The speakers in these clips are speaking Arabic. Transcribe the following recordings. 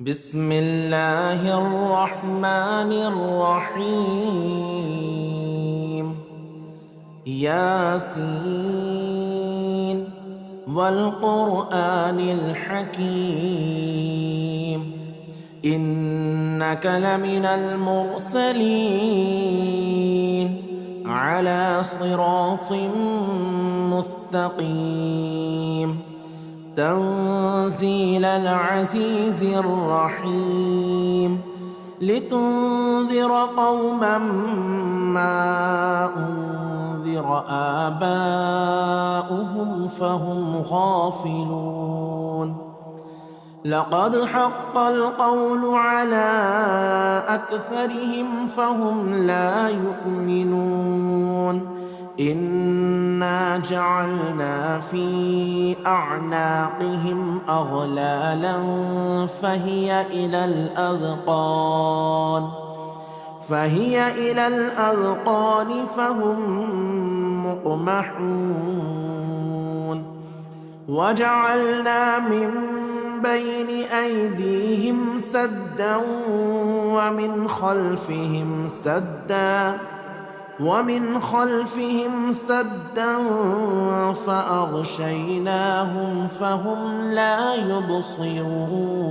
بسم الله الرحمن الرحيم. ياسين والقرآن الحكيم إنك لمن المرسلين على صراط مستقيم تنزيل العزيز الرحيم لتنذر قوما ما أنذر آباؤهم فهم غافلون. لقد حق القول على أكثرهم فهم لا يؤمنون. إنا جعلنا في أعناقهم أغلالا فهي إلى الأذقان فهم مقمحون. وجعلنا من بين أيديهم سدا ومن خلفهم سدا فأغشيناهم فهم لا يبصرون.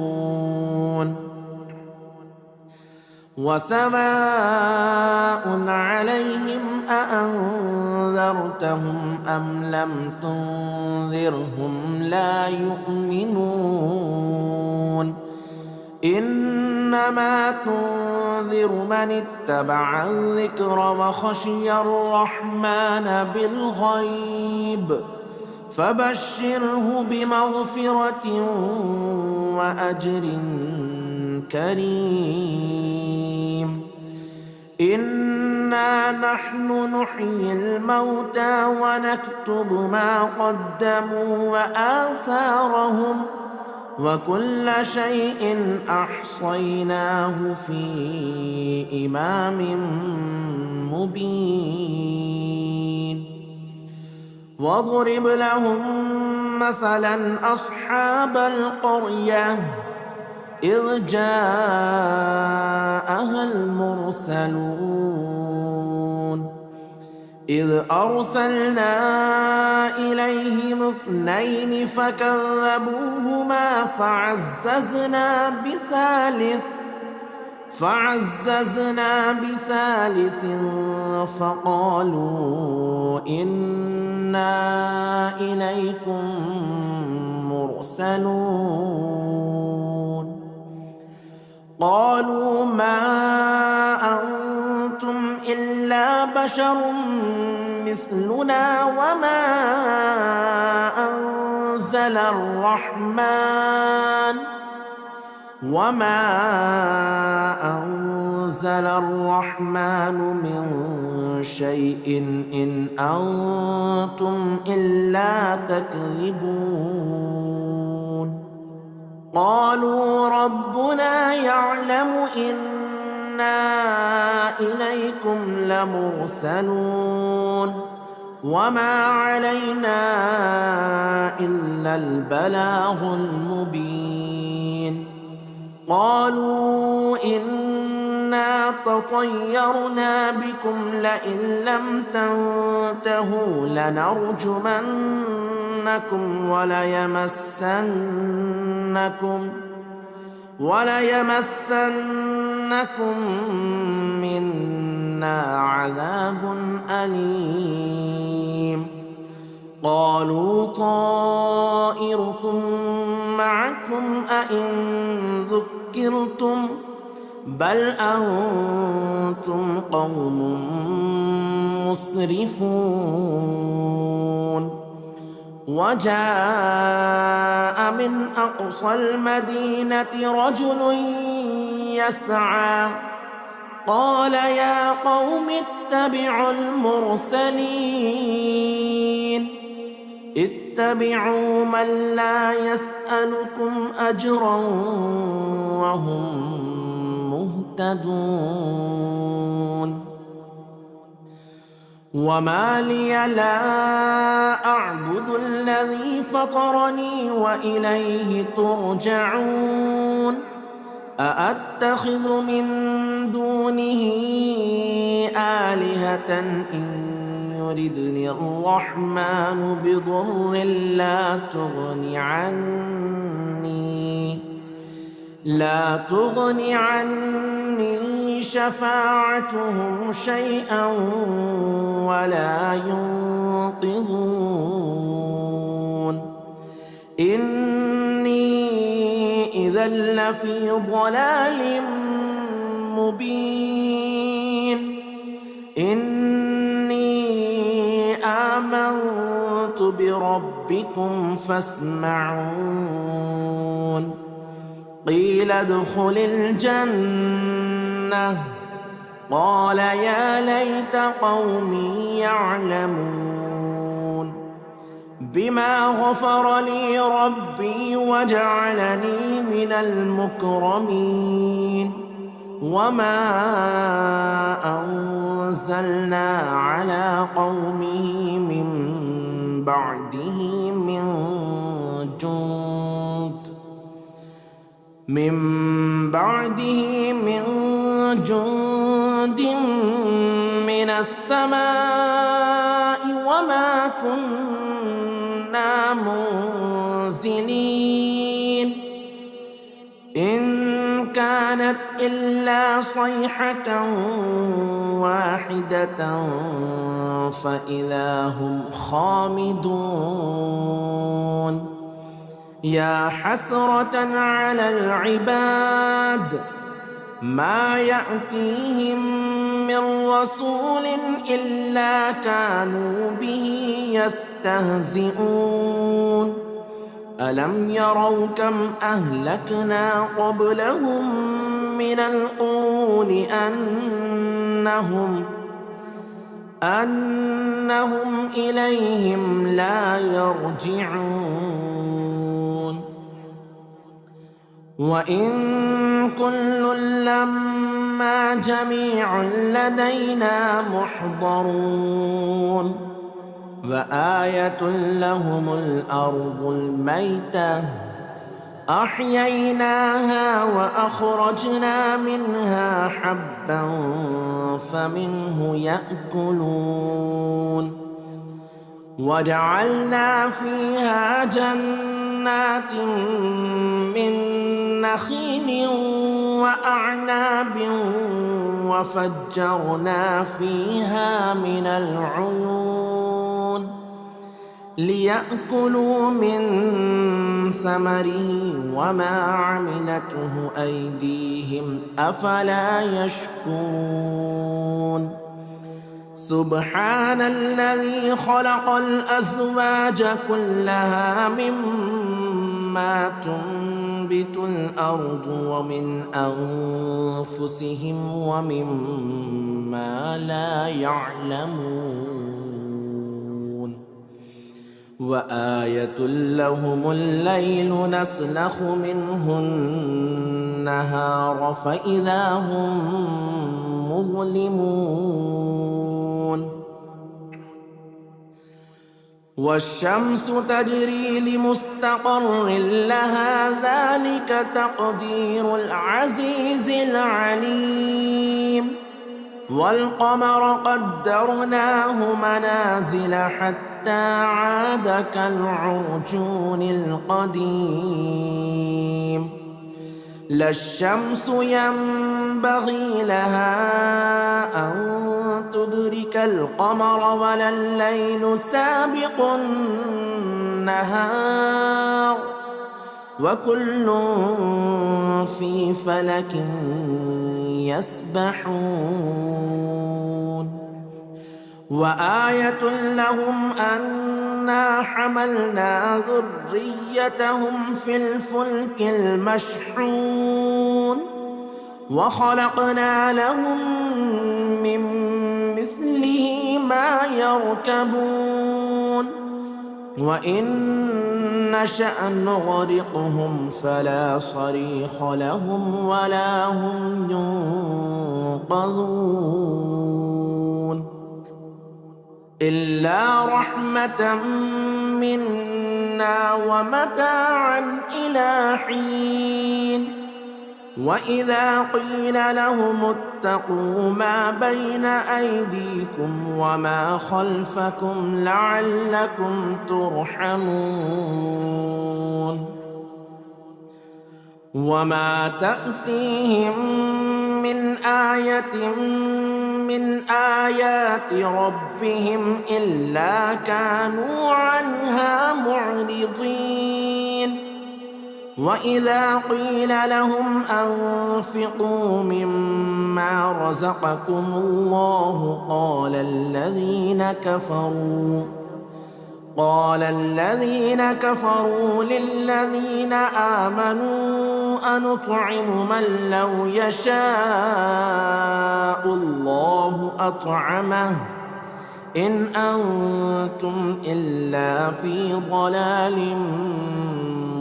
وسواء عليهم أأنذرتهم أم لم تنذرهم لا يؤمنون. إنما تنذر من اتبع الذكر وخشي الرحمن بالغيب فبشره بمغفرة وأجر كريم. إنا نحن نحيي الموتى ونكتب ما قدموا وآثارهم وكل شيء أحصيناه في إمام مبين. واضرب لهم مثلا أصحاب القرية إذ جاءها المرسلون إذ أرسلنا إليهم 2 فكذبوهما فعززنا بثالث فقالوا إنا إليكم مرسلون. قالوا ما أنتم إلا بشر مثلنا وما أنزل الرحمن من شيء إن أنتم إلا تكذبون. قالوا ربنا يعلم إنا إليكم لمرسلون وما علينا إلا البلاغ المبين. قالوا إنا تطيرنا بكم لئن لم تنتهوا لنرجمنكم وليمسنكم منا عذاب أليم. قالوا طائركم معكم أئن ذكرتم بل أنتم قوم مسرفون. وجاء من أقصى المدينة رجل يسعى قال يا قوم اتبعوا المرسلين اتبعوا من لا يسألكم أجرا وهم مهتدون. وما لي لا أعبد الذي فطرني وإليه ترجعون. أأتخذ من دونه آلهة إن يردني الرحمن بضر لا تغن عني شفاعتهم شيئا ولا ينقذون إني إذا لفي ضلال مبين إني آمنت بربكم فاسمعون قيل ادخل الجنة قال يا ليت قومي يعلمون بما غفر لي ربي وجعلني من المكرمين وما أنزلنا على قومه من بعده من جند من السماء وما كنا منزلين إن كانت إلا صيحة واحدة فإذا هم خامدون يا حسرة على العباد ما يأتيهم من رسول إلا كانوا به يستهزئون ألم يروا كم أهلكنا قبلهم من القرون أنهم إليهم لا يرجعون وإن كل لما جميع لدينا محضرون وآية لهم الأرض الميتة أحييناها وأخرجنا منها حبا فمنه يأكلون وجعلنا فيها جنات من نخيل وأعناب وفجرنا فيها من العيون ليأكلوا من ثمره وما عملته أيديهم أفلا يشكرون سبحان الذي خلق الأزواج كلها مما تنبت الأرض ومن أنفسهم ومما لا يعلمون وآية لهم الليل نسلخ منه النهار فإذا هم مظلمون والشمس تجري لمستقر لها ذلك تقدير العزيز العليم والقمر قدرناه منازل حتى عاد كالعرجون القديم لا الشمس ينبغي لها أن تدرك القمر ولا الليل سابق النهار وكل في فلك يسبحون وآية لهم أنا حملنا ذريتهم في الفلك المشحون وخلقنا لهم من مثله ما يركبون وإن نشأ نغرقهم فلا صريخ لهم ولا هم ينقذون إلا رحمة منا ومتاعا إلى حين وإذا قيل لهم اتقوا ما بين أيديكم وما خلفكم لعلكم ترحمون وما تأتيهم من آية من آيات ربهم إلا كانوا عنها معرضين وإذا قيل لهم أنفقوا مما رزقكم الله قال الذين كفروا للذين آمنوا أنطعم من لو يشاء الله أطعمه إن أنتم إلا في ضلال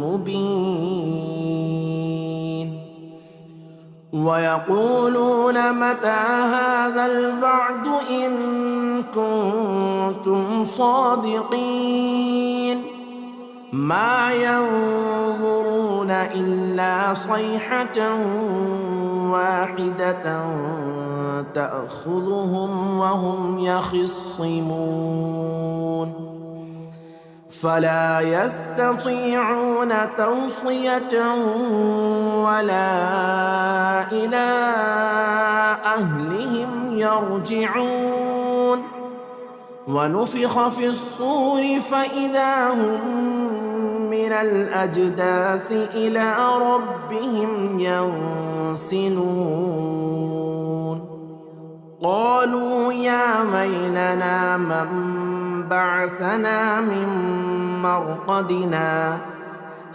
مبين ويقولون متى هذا الوعد إن كنتم صادقين ما ينظرون إلا صيحة واحدة تأخذهم وهم يخصمون فلا يستطيعون توصية ولا إلى أهلهم يرجعون ونفخ في الصور فإذا هم من الأجداث إلى ربهم ينسلون قالوا يا ويلنا من بعثنا من مرقدنا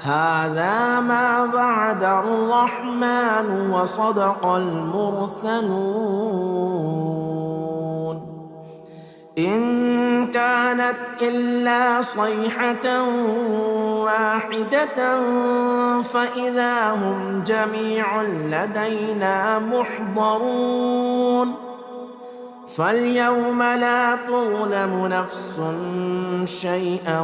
هذا ما وعد الرحمن وصدق المرسلون إن كانت إلا صيحة واحدة فإذا هم جميع لدينا محضرون فاليوم لا تظلم نفس شيئا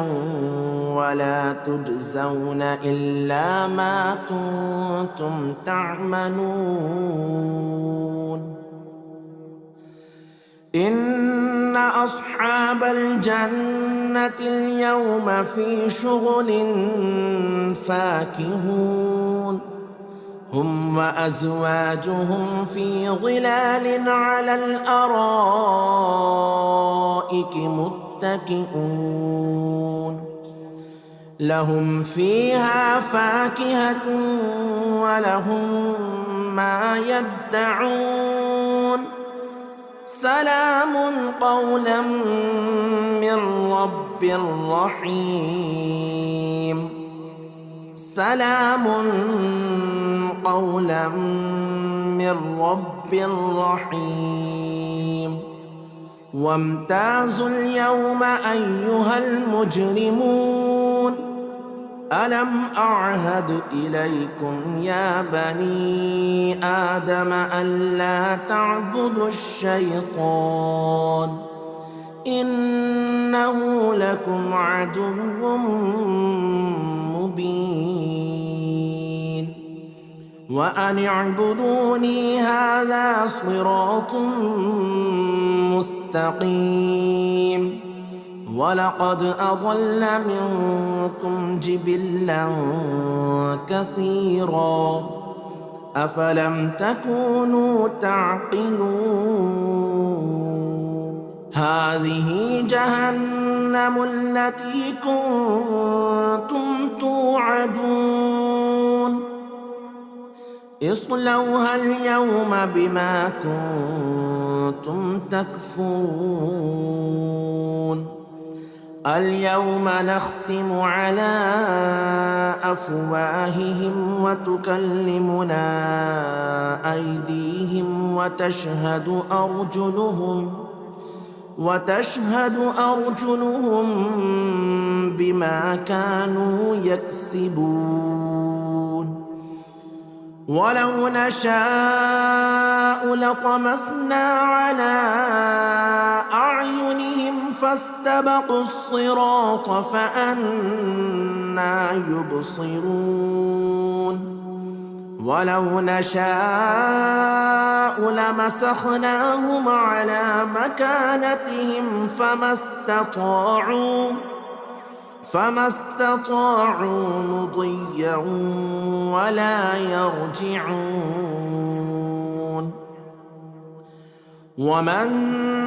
ولا تجزون إلا ما كنتم تعملون إن أصحاب الجنة اليوم في شغل فاكهون هم وأزواجهم في ظلال على الأرائك متكئون لهم فيها فاكهة ولهم ما يدعون سلام قولا من رب رحيم سلام قولا من رب رحيم وامتازوا اليوم أيها المجرمون ألم أعهد إليكم يا بني آدم ألا تعبدوا الشيطان إنه لكم عدو مبين وأن اعبدوني هذا صراط مستقيم ولقد أضل منكم جبلا كثيرا أفلم تكونوا تعقلون هذه جهنم التي كنتم توعدون اصلوها اليوم بما كنتم تكفرون اليوم نختم على أفواههم وتكلمنا أيديهم وتشهد أرجلهم بما كانوا يكسبون ولو نشاء لطمسنا على أعينهم فاستبقوا الصراط فأنى يبصرون ولو نشاء لمسخناهم على مكانتهم فما استطاعوا مضيا ولا يرجعون. ومن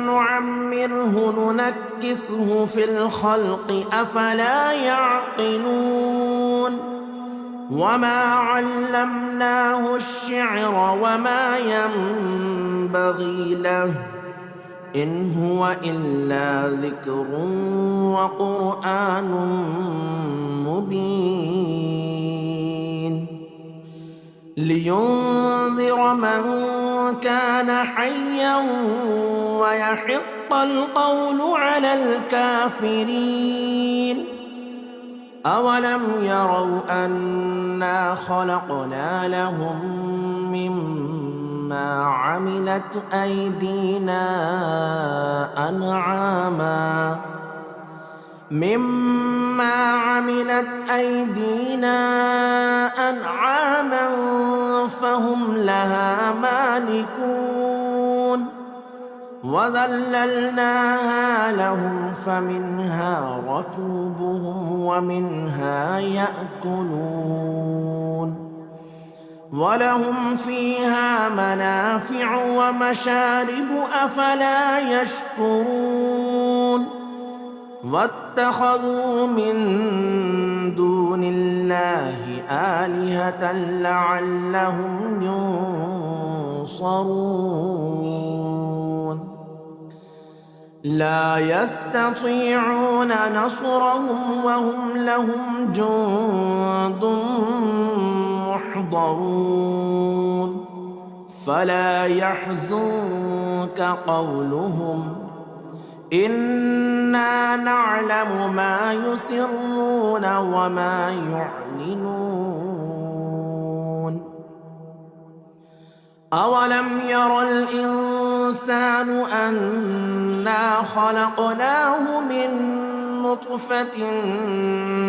نعمره ننكسه في الخلق أفلا يعقلون. وما علمناه الشعر وما ينبغي له إن هو إلا ذكر وقرآن مبين لينذر من كان حيا ويحق القول على الكافرين. أولم يروا أنا خلقنا لهم مما عملت أيدينا أنعاما فهم لها مالكون. وذللناها لهم فمنها ركوبهم ومنها يأكلون ولهم فيها منافع ومشارب أفلا يشكرون. واتخذوا من دون الله آلهة لعلهم ينصرون. لا يستطيعون نصرهم وهم لهم جند محضرون. فلا يحزنك قولهم إنا نعلم ما يسرون وما يعلنون. أولم ير الإنسان أنا خلقناه من نطفة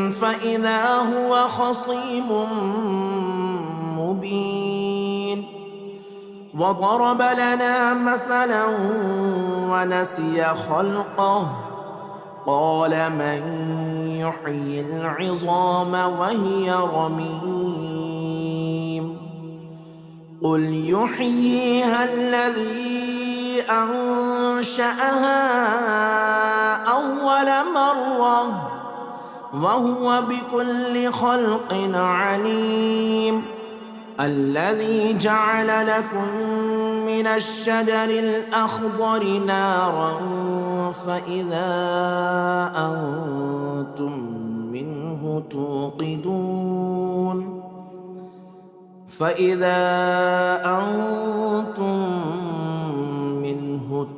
فإذا هو خصيم مبين. وضرب لنا مثلا ونسي خلقه قال من يحيي العظام وهي رميم. قل يحييها الذي أنشأها أول مرة وهو بكل خلق عليم. الذي جعل لكم من الشجر الأخضر نارا فإذا أنتم منه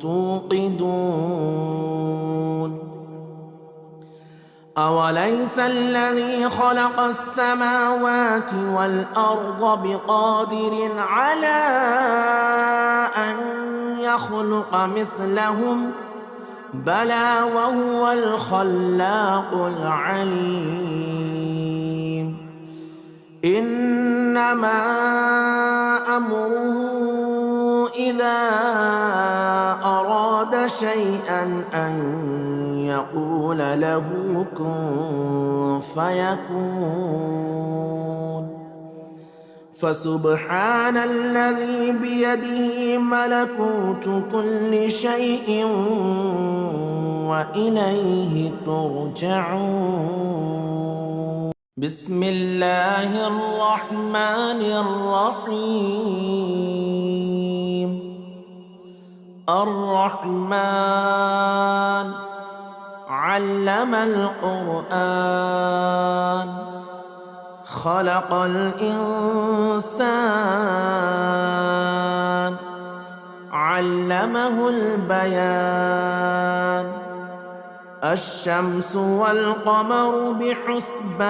توقدون. أوليس الذي خلق السماوات والأرض بقادر على أن يخلق مثلهم بلى وهو الخلاق العليم. إنما أمره إذا أراد شيئا أن يقول له كن فيكون. فسبحان الذي بيده ملكوت كل شيء وإليه ترجعون. بسم الله الرحمن الرحيم. الرحمن علم القرآن خلق الإنسان علمه البيان. الشمس والقمر بحسبان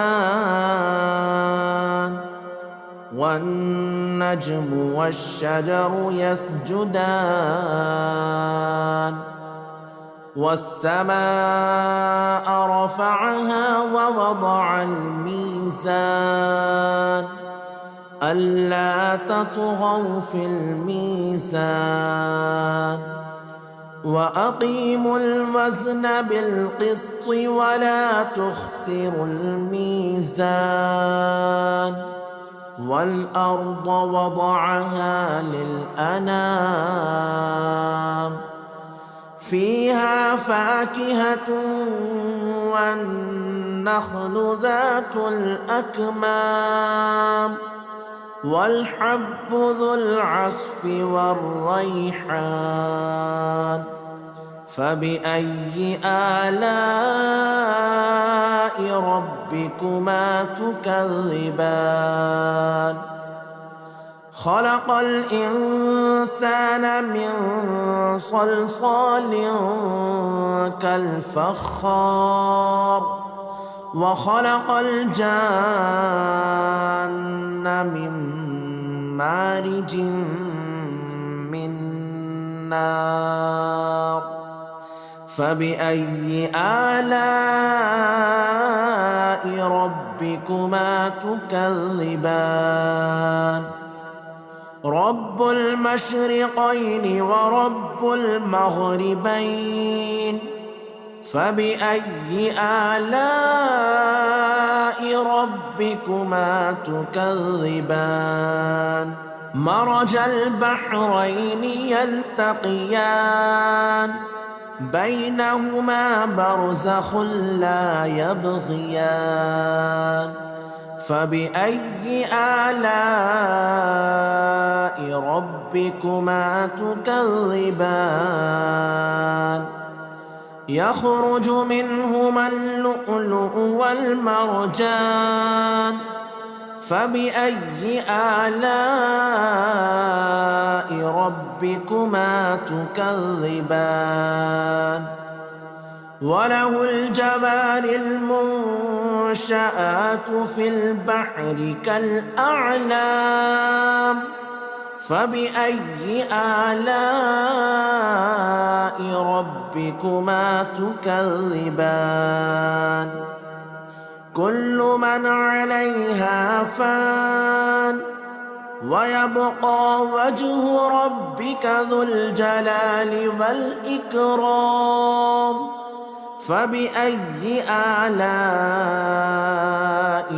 والنجم والشجر يسجدان. والسماء رفعها ووضع الميزان ألا تطغوا في الميزان وأقيموا الوزن بالقسط ولا تخسروا الميزان والأرض وضعها للأنام فيها فاكهة والنخل ذات الأكمام والحب ذو العصف والريحان فبأي آلاء ربكما تكذبان خلق الإنسان من صلصال كالفخار وخلق الجان من مارج من نار فبأي آلاء ربكما تكذبان رب المشرقين ورب المغربين فبأي آلاء ربكما تكذبان مرج البحرين يلتقيان بينهما برزخ لا يبغيان فبأي آلاء ربكما تكذبان يخرج منهما اللؤلؤ والمرجان فبأي آلاء ربكما تكذبان وله الجوار المنشآت في البحر كالأعلام فبأي آلاء ربكما تكذبان كل من عليها فان ويبقى وجه ربك ذو الجلال والإكرام فبأي آلاء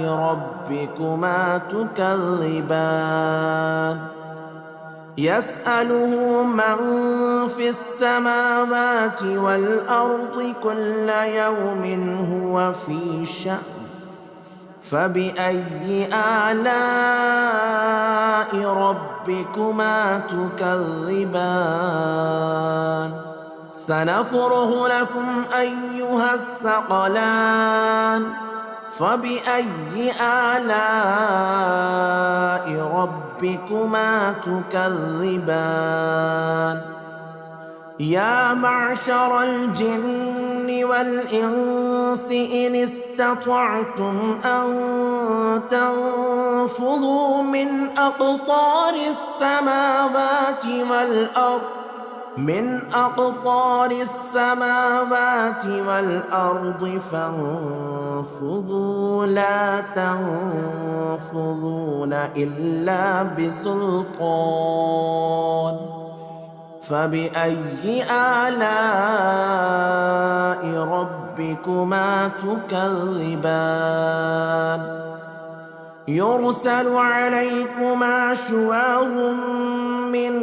ربكما تكذبان يسأله من في السماوات والأرض كل يوم هو في شأن فبأي آلاء ربكما تكذبان سنفرغ لكم أيها الثقلان فبأي آلاء ربكما تكذبان يا معشر الجن والإنس إن استطعتم أن تنفذوا من أقطار السماوات والأرض فانفذوا لا تنفذون إلا بسلطان فبأي آلاء ربكما تكذبان يرسل عليكما شواظ من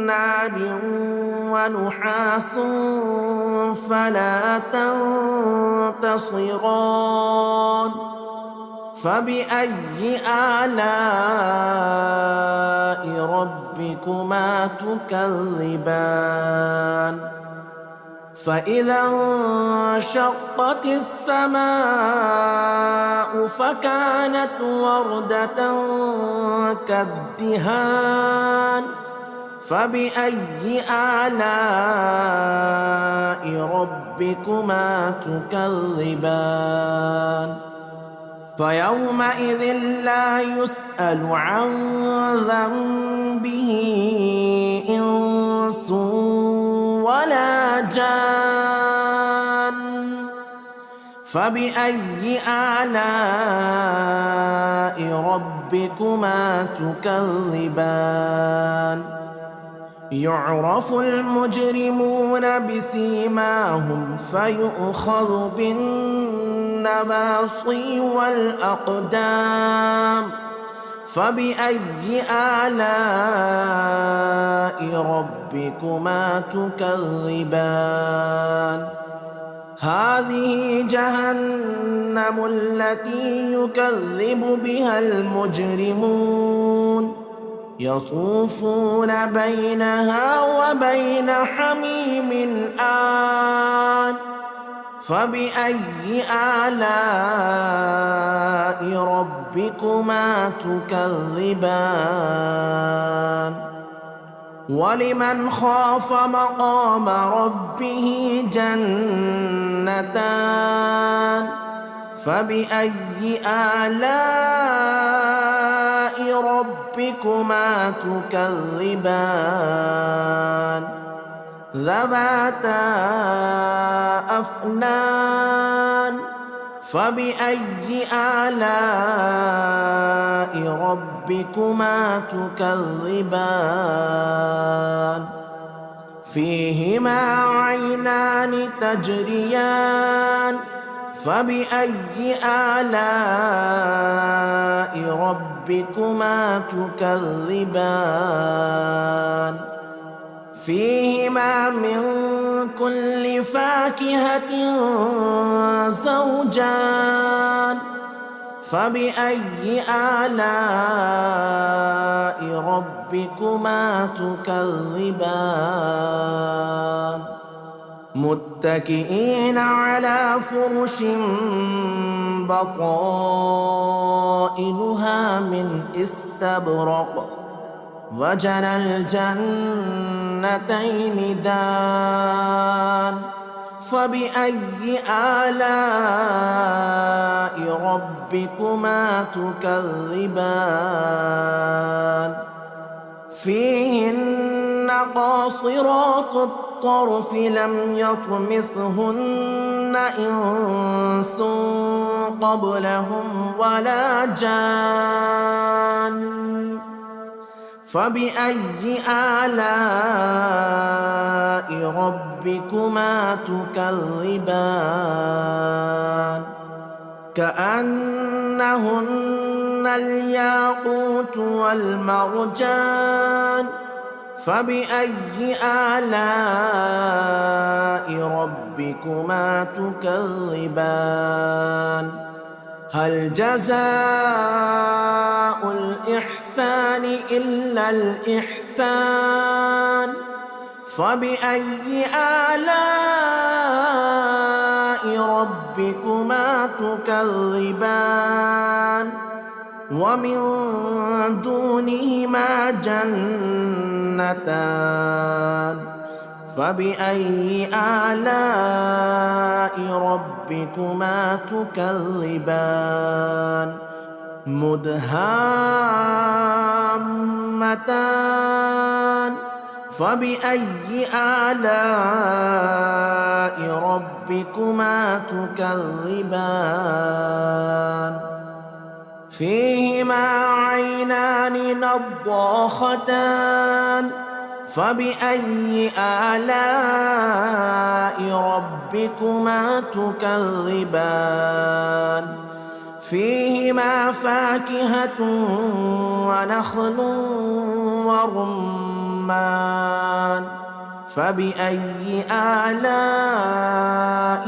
نار ونحاس فلا تنتصران فبأي آلاء ربكما تكذبان فإذا انشقت السماء فكانت وردة كالدهان فبأي آلاء ربكما تكذبان فيومئذ لا يسأل عن ذنبه إنس ولا جان فبأي آلاء ربكما ربكما تكذبان يعرف المجرمون بسيماهم فيؤخذ بالنواصي والأقدام فبأي آلاء ربكما تكذبان هذه جهنم التي يكذب بها المجرمون يطوفون بينها وبين حميم آن فبأي آلاء ربكما تكذبان ولمن خاف مقام ربه جنتان فبأي آلاء ربكما تكذبان ذواتا أفنان فبأي آلاء ربكما تكذبان فيهما عينان تجريان فبأي آلاء ربكما تكذبان فيهما من كل فاكهة زوجان فبأي آلاء ربكما تكذبان متكئين على فرش بطائنها من استبرق وجنى الجنتين دان فبأي آلاء ربكما تكذبان فيهن قاصرات الطرف لم يطمثهن إنس قبلهم ولا جان فبأي آلاء ربكما تكذبان كأنهن الياقوت والمرجان فبأي آلاء ربكما تكذبان هل جزاء الإحسان إلا الإحسان فبأي آلاء ربكما تكذبان ومن دونهما جنتان فبأي آلاء ربكما تكذبان مدهامتان فبأي آلاء ربكما تكذبان فيهما عينان نضاختان فبأي آلاء ربكما تكذبان فيهما فاكهة ونخل ورمان فبأي آلاء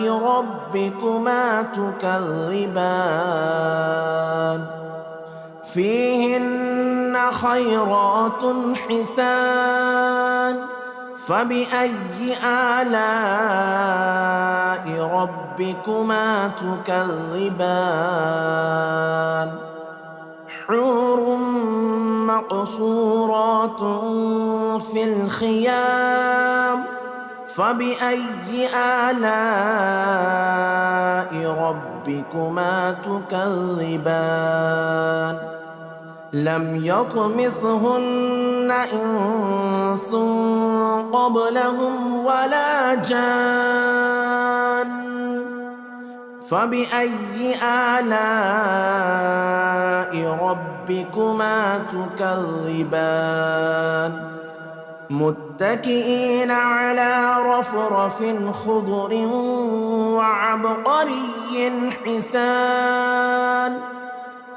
ربكما تكذبان فيهن خيرات حسان فبأي آلاء ربكما تكذبان حور مقصورات في الخيام فبأي آلاء ربكما تكذبان لم يطمثهن إنس قبلهم ولا جان فبأي آلاء ربكما ربكما تكذبان متكئين على رفرف خضر وعبقري حسان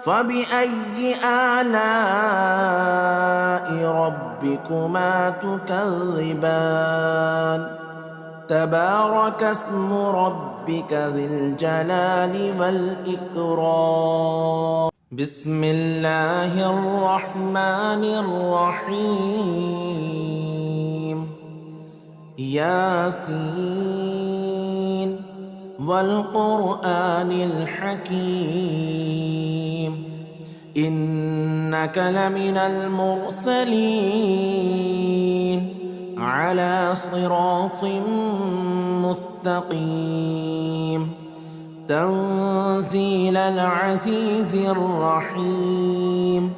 فبأي آلاء ربكما تكذبان تبارك اسم ربك ذي الجلال والإكرام بسم الله الرحمن الرحيم ياسين والقرآن الحكيم إنك لمن المرسلين على صراط مستقيم تنزيل العزيز الرحيم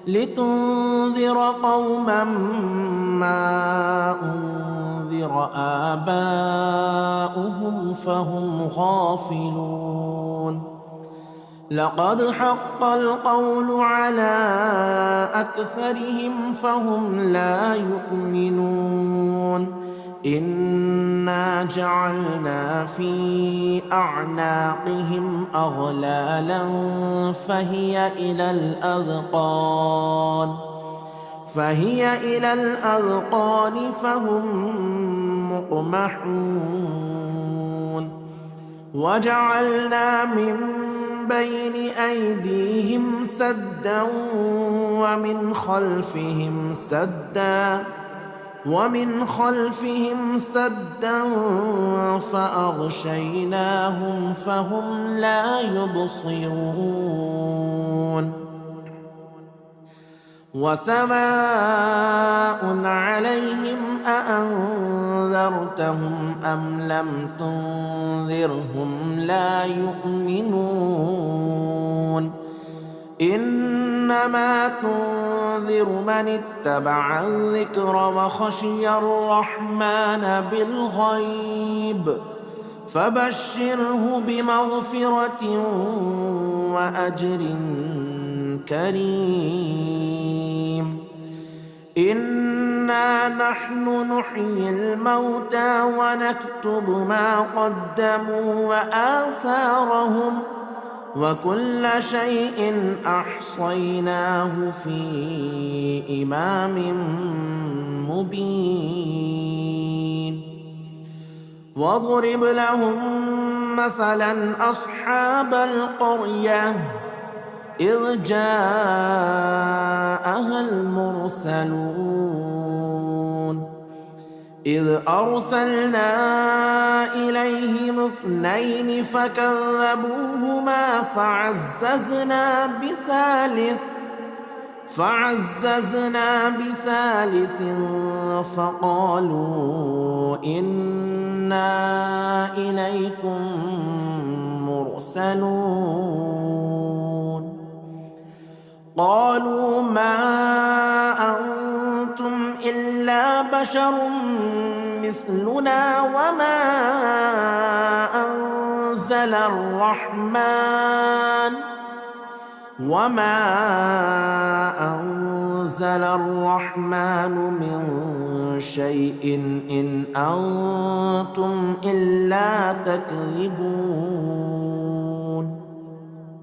لتنذر قوما ما أنذر آباؤهم فهم غافلون لقد حق القول على أكثرهم فهم لا يؤمنون إنا جعلنا في أعناقهم أغلالا فهي إلى الأذقان فهم مقمحون وجعلنا من بين أيديهم سدا ومن خلفهم سدا فأغشيناهم فهم لا يبصرون وسواء عليهم أأنذرتهم أم لم تنذرهم لا يؤمنون إنما تنذر من اتبع الذكر وخشي الرحمن بالغيب فبشره بمغفرة وأجر كريم إنا نحن نحيي الموتى ونكتب ما قدموا وآثارهم وكل شيء أحصيناه في إمام مبين واضرب لهم مثلا أصحاب القرية إذ جاءها المرسلون إذ أرسلنا إليهم 2 فكذبوهما فعززنا بثالث فقالوا إنا إليكم مرسلون قالوا ما أنتم إلا بشر مثلنا وما أنزل الرحمن من شيء إن أنتم إلا تكذبون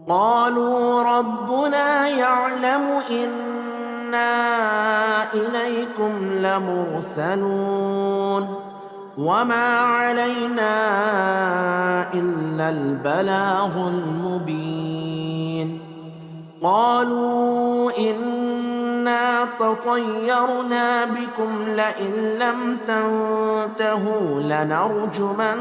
قالوا ربنا يعلم إنا إليكم لمرسلون وما علينا إلا البلاغ المبين قالوا إنا تطيرنا بكم لئن لم تنتهوا لنرجمنكم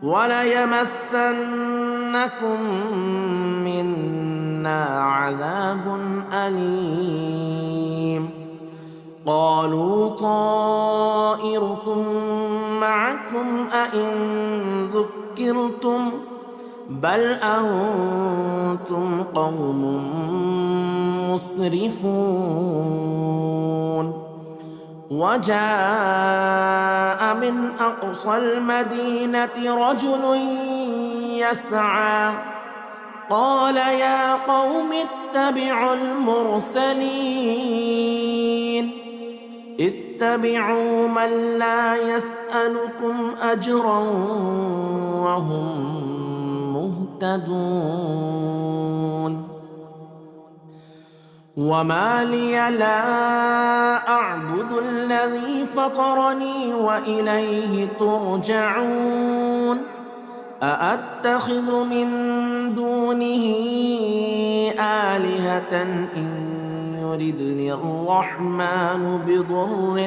وليمسنكم منا عذاب أليم قالوا طائركم معكم أئن ذكرتم بل أنتم قوم مسرفون وجاء من أقصى المدينة رجل يسعى قال يا قوم اتبعوا المرسلين اتبعوا من لا يسألكم أجرا وهم مهتدون وما لي لا أعبد الذي فطرني وإليه ترجعون أأتخذ من دونه آلهة إن يردني الرحمن بضر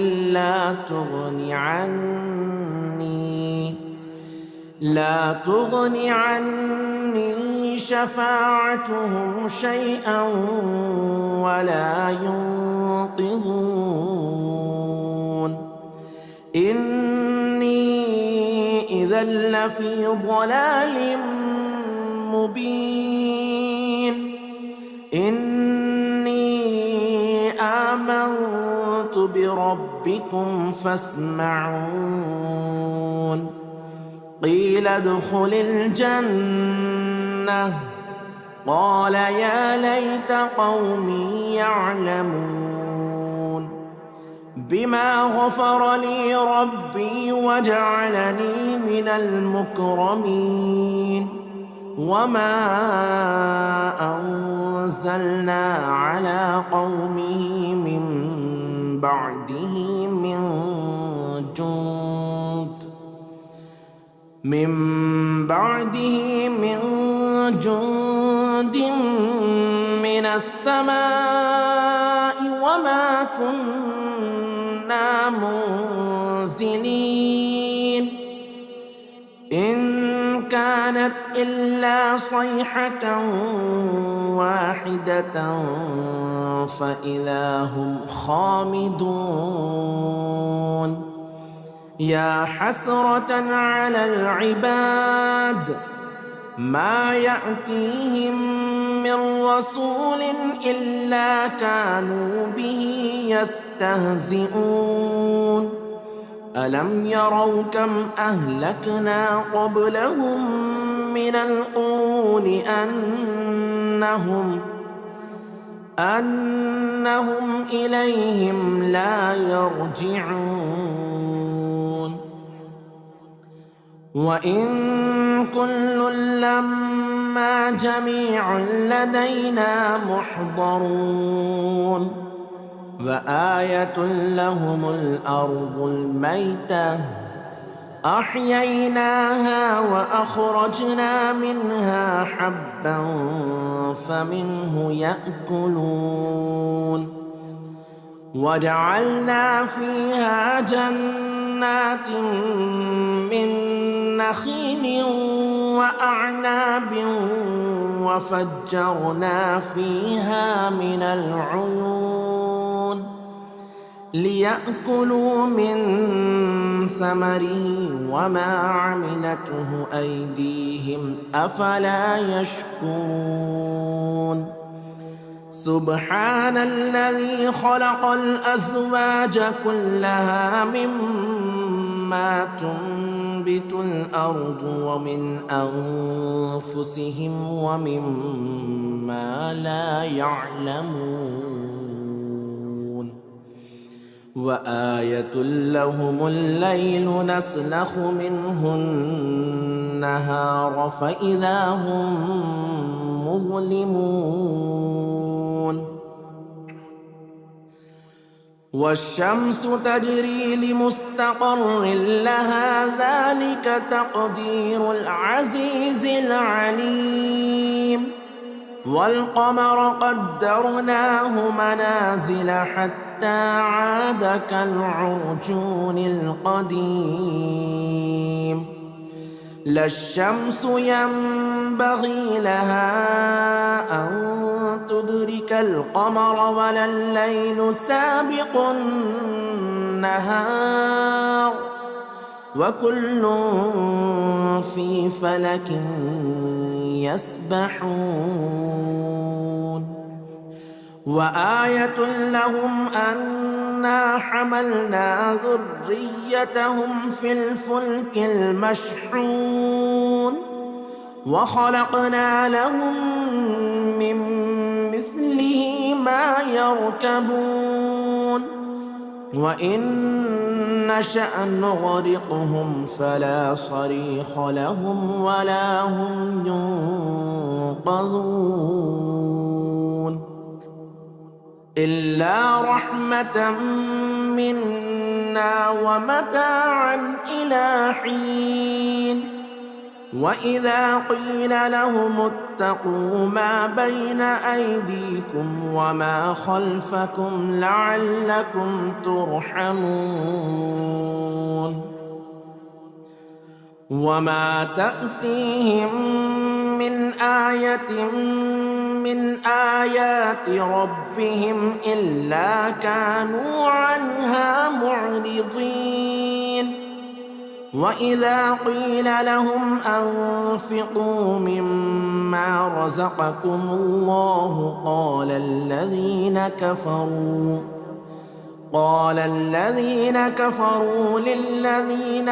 لا تغني عني شفاعتهم شيئا ولا ينقذون إني إذا لفي ضلال مبين إني آمنت بربكم فاسمعون قيل ادخل الجنة قال يا ليت قومي يعلمون بما غفر لي ربي وجعلني من المكرمين وما أنزلنا على قومه من بعده من جند من السماء وما كنا منزلين إن كانت إلا صيحة واحدة فإذا هم خامدون يا حسرة على العباد ما يأتيهم من رسول إلا كانوا به يستهزئون ألم يروا كم أهلكنا قبلهم من القرون أنهم إليهم لا يرجعون وإن كل لما جميع لدينا محضرون وآية لهم الأرض الميتة أحييناها وأخرجنا منها حبا فمنه يأكلون وجعلنا فيها جنات من نخيل وأعناب وفجرنا فيها من العيون ليأكلوا من ثمره وما عملته أيديهم أفلا يشكرون سبحان الذي خلق الأزواج كلها مما تنبت الأرض ومن أنفسهم ومما لا يعلمون وآية لهم الليل نسلخ منه النهار فإذا هم مظلمون والشمس تجري لمستقر لها ذلك تقدير العزيز العليم والقمر قدرناه منازل حتى عاد كالعرجون القديم لا الشمس ينبغي لها أن تدرك القمر ولا الليل سابق النهار وكل في فلك يسبحون وآية لهم أنا حملنا ذريتهم في الفلك المشحون وخلقنا لهم من مثله ما يركبون وإن نشأ نغرقهم فلا صريخ لهم ولا هم ينقذون إلا رحمة منا ومتاعا إلى حين وإذا قيل لهم اتقوا ما بين أيديكم وما خلفكم لعلكم ترحمون وما تأتيهم من آية من آيات ربهم إلا كانوا عنها معرضين وإذا قيل لهم أنفقوا مما رزقكم الله قال الذين كفروا للذين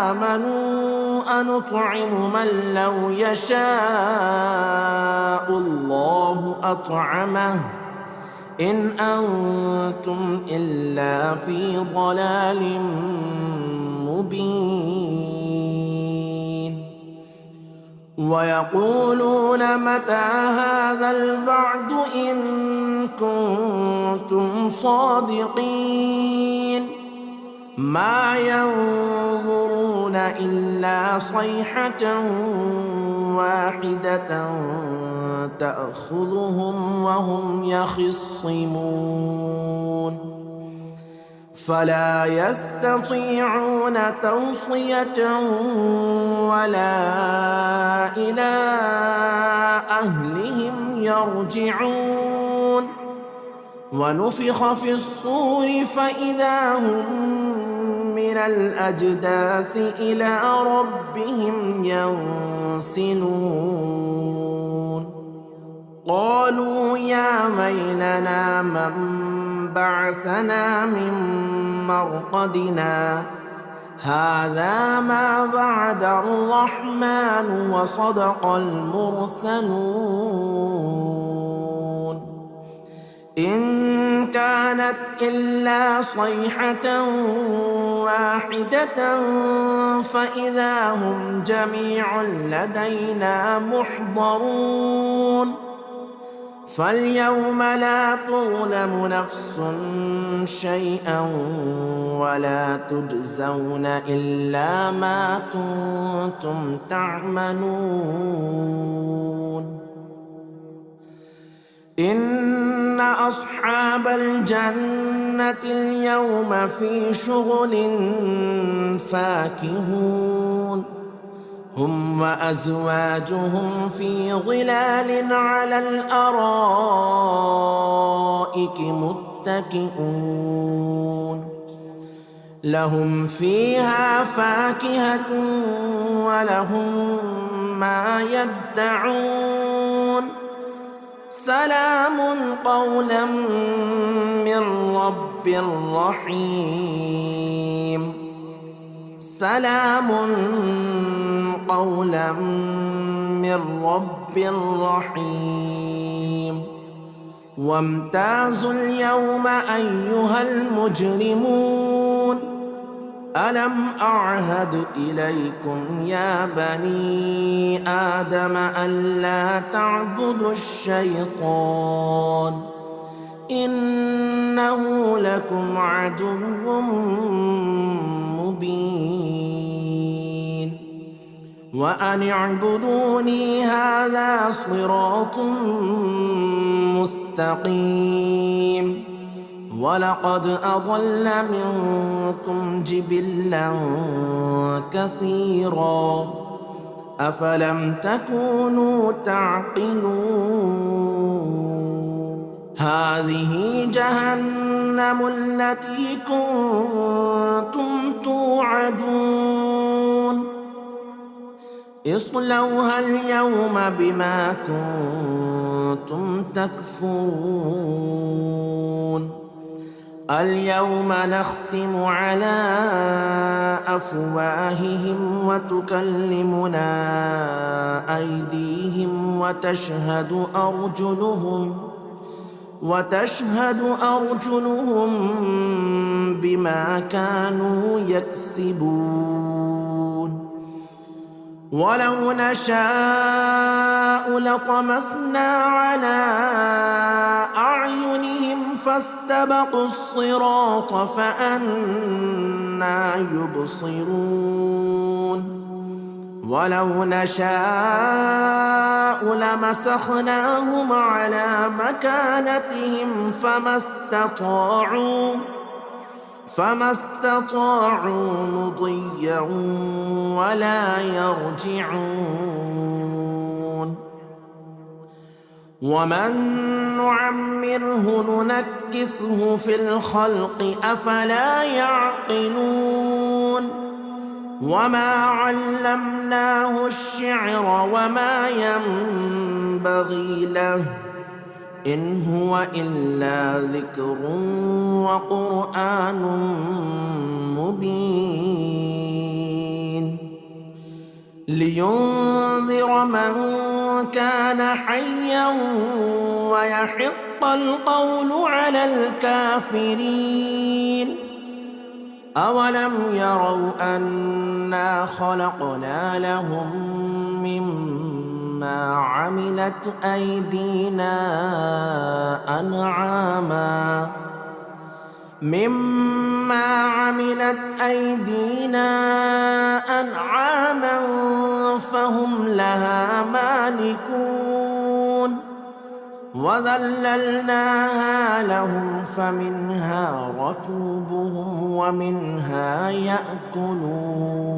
آمنوا أنطعم من لو يشاء الله أطعمه إن أنتم إلا في ضلال مبين ويقولون متى هذا الوعد إن كنتم صادقين ما ينظرون إلا صيحة واحدة تأخذهم وهم يخصمون فلا يستطيعون توصية ولا إلى أهلهم يرجعون ونفخ في الصور فإذا هم من الأجداث إلى ربهم ينسلون قالوا يا ويلنا من بعثنا من مرقدنا هذا ما وعد الرحمن وصدق المرسلون إن كانت إلا صيحة واحدة فإذا هم جميع لدينا محضرون فاليوم لا تظلم نفس شيئا ولا تجزون إلا ما كنتم تعملون إن أصحاب الجنة اليوم في شغل فاكهون هم وأزواجهم في ظلال على الأرائك متكئون لهم فيها فاكهة ولهم ما يدعون سلام قولا من رب رحيم سلام قولا من رب رحيم وامتازوا اليوم أيها المجرمون ألم أعهد إليكم يا بني آدم ألا تعبدوا الشيطان إنه لكم عدو مبين وأن اعبدوني هذا صراط مستقيم ولقد أضل منكم جبلا كثيرا أفلم تكونوا تعقلون هذه جهنم التي كنتم توعدون اصلوها اليوم بما كنتم تكفرون اليوم نختم على أفواههم وتكلمنا أيديهم وتشهد أرجلهم بما كانوا يكسبون ولو نشاء لطمسنا على أعينهم فاستبقوا الصراط فأنى يبصرون ولو نشاء لمسخناهم على مكانتهم فما استطاعوا مضيا ولا يرجعون ومن نعمره ننكسه في الخلق أفلا يعقلون وما علمناه الشعر وما ينبغي له إن هو إلا ذكر وقرآن مبين لينذر من كان حيا ويحق القول على الكافرين أولم يروا أنا خلقنا لهم مما عملت أيدينا أنعاما فهم لها مالكون وذللناها لهم فمنها ركوبهم ومنها يأكلون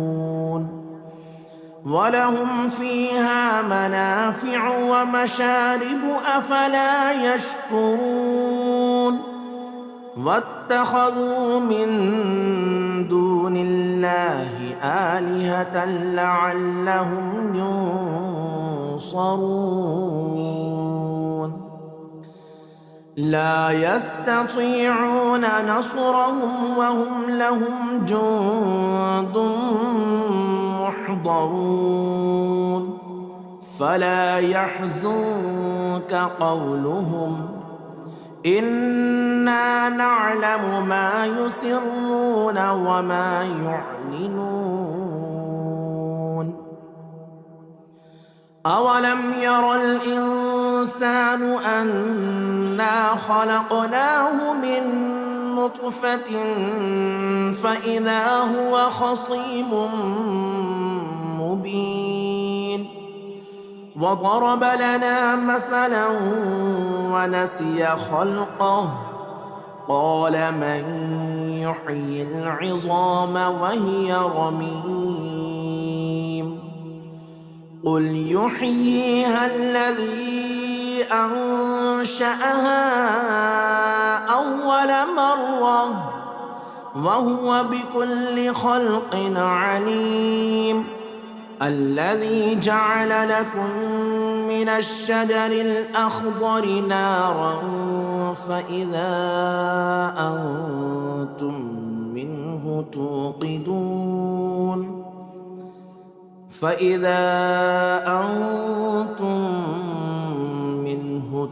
ولهم فيها منافع ومشارب أفلا يشكرون واتخذوا من دون الله آلهة لعلهم ينصرون لا يستطيعون نصرهم وهم لهم جند محضرون فلا يحزنك قولهم إنا نعلم ما يسرون وما يعلنون أولم ير الإنسان أنا خلقناه من نطفة فإذا هو خصيم مبين وضرب لنا مثلا ونسي خلقه قال من يحيي العظام وهي رميم قل يحييها الذي أنشأها أول مرة وهو بكل خلق عليم الذي جعل لكم من الشجر الأخضر نارا فإذا أنتم منه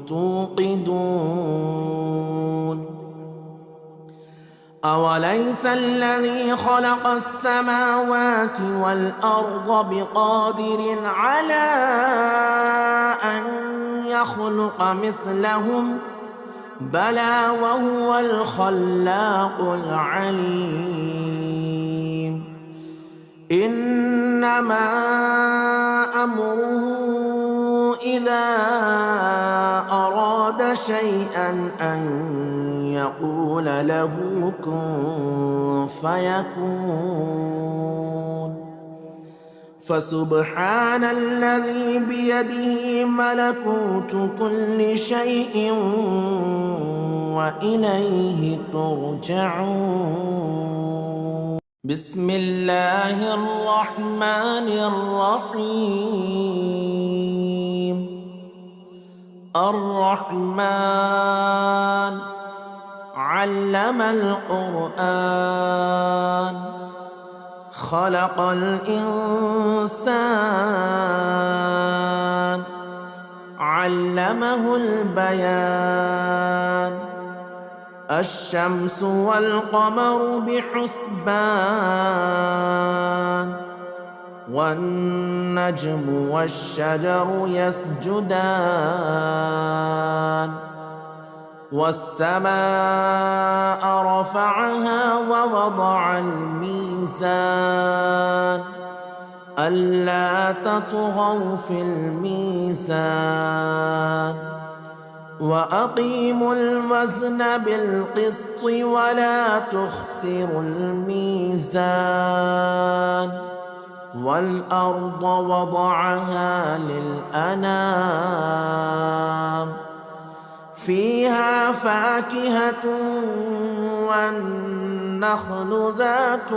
توقدون أوليس الذي خلق السماوات والأرض بقادر على أن يخلق مثلهم بلى وهو الخلاق العليم إنما أمره إذا أراد شيئا أن يقول له كن فيكون فسبحان الذي بيده ملكوت كل شيء وإليه ترجعون بسم الله الرحمن الرحيم الرحمن علم القرآن خلق الإنسان علمه البيان الشمس والقمر بحسبان والنجم والشجر يسجدان والسماء رفعها ووضع الميزان ألا تطغوا في الميزان وأقيموا الوزن بالقسط ولا تخسروا الميزان والأرض وضعها للأنام فيها فاكهة والنخل ذات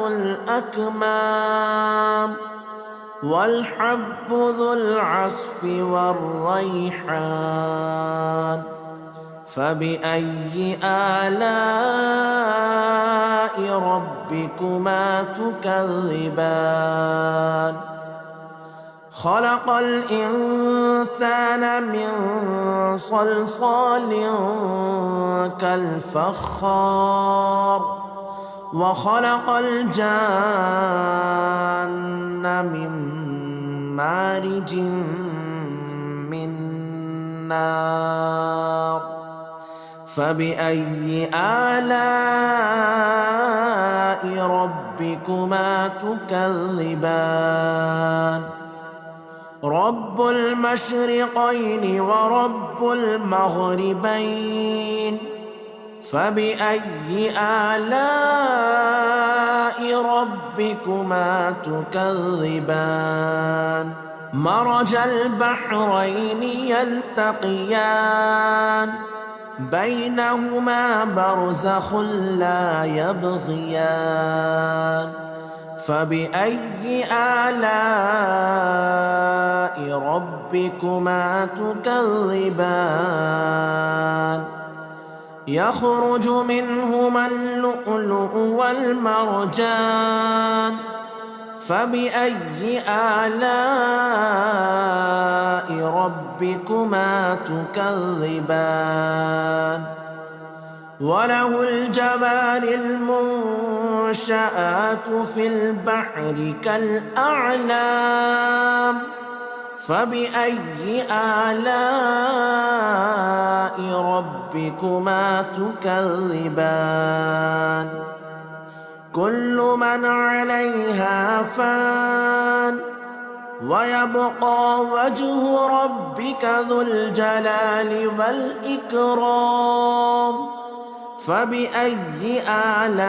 الأكمام والحب ذو العصف والريحان فبأي آلاء ربكما تكذبان خلق الإنسان من صلصال كالفخار وخلق الجان من مارج من نار فبأي آلاء ربكما تكذبان رب المشرقين ورب المغربين فبأي آلاء ربكما تكذبان مرج البحرين يلتقيان بينهما برزخ لا يبغيان فبأي آلاء ربكما تكذبان يخرج منهما اللؤلؤ والمرجان فبأي آلاء ربكما تكذبان وله الجوار المنشآت في البحر كالأعلام فبأي آلاء ربكما تكذبان كل من عليها فان ويبقى وجه ربك ذو الجلال والإكرام فبأي آلاء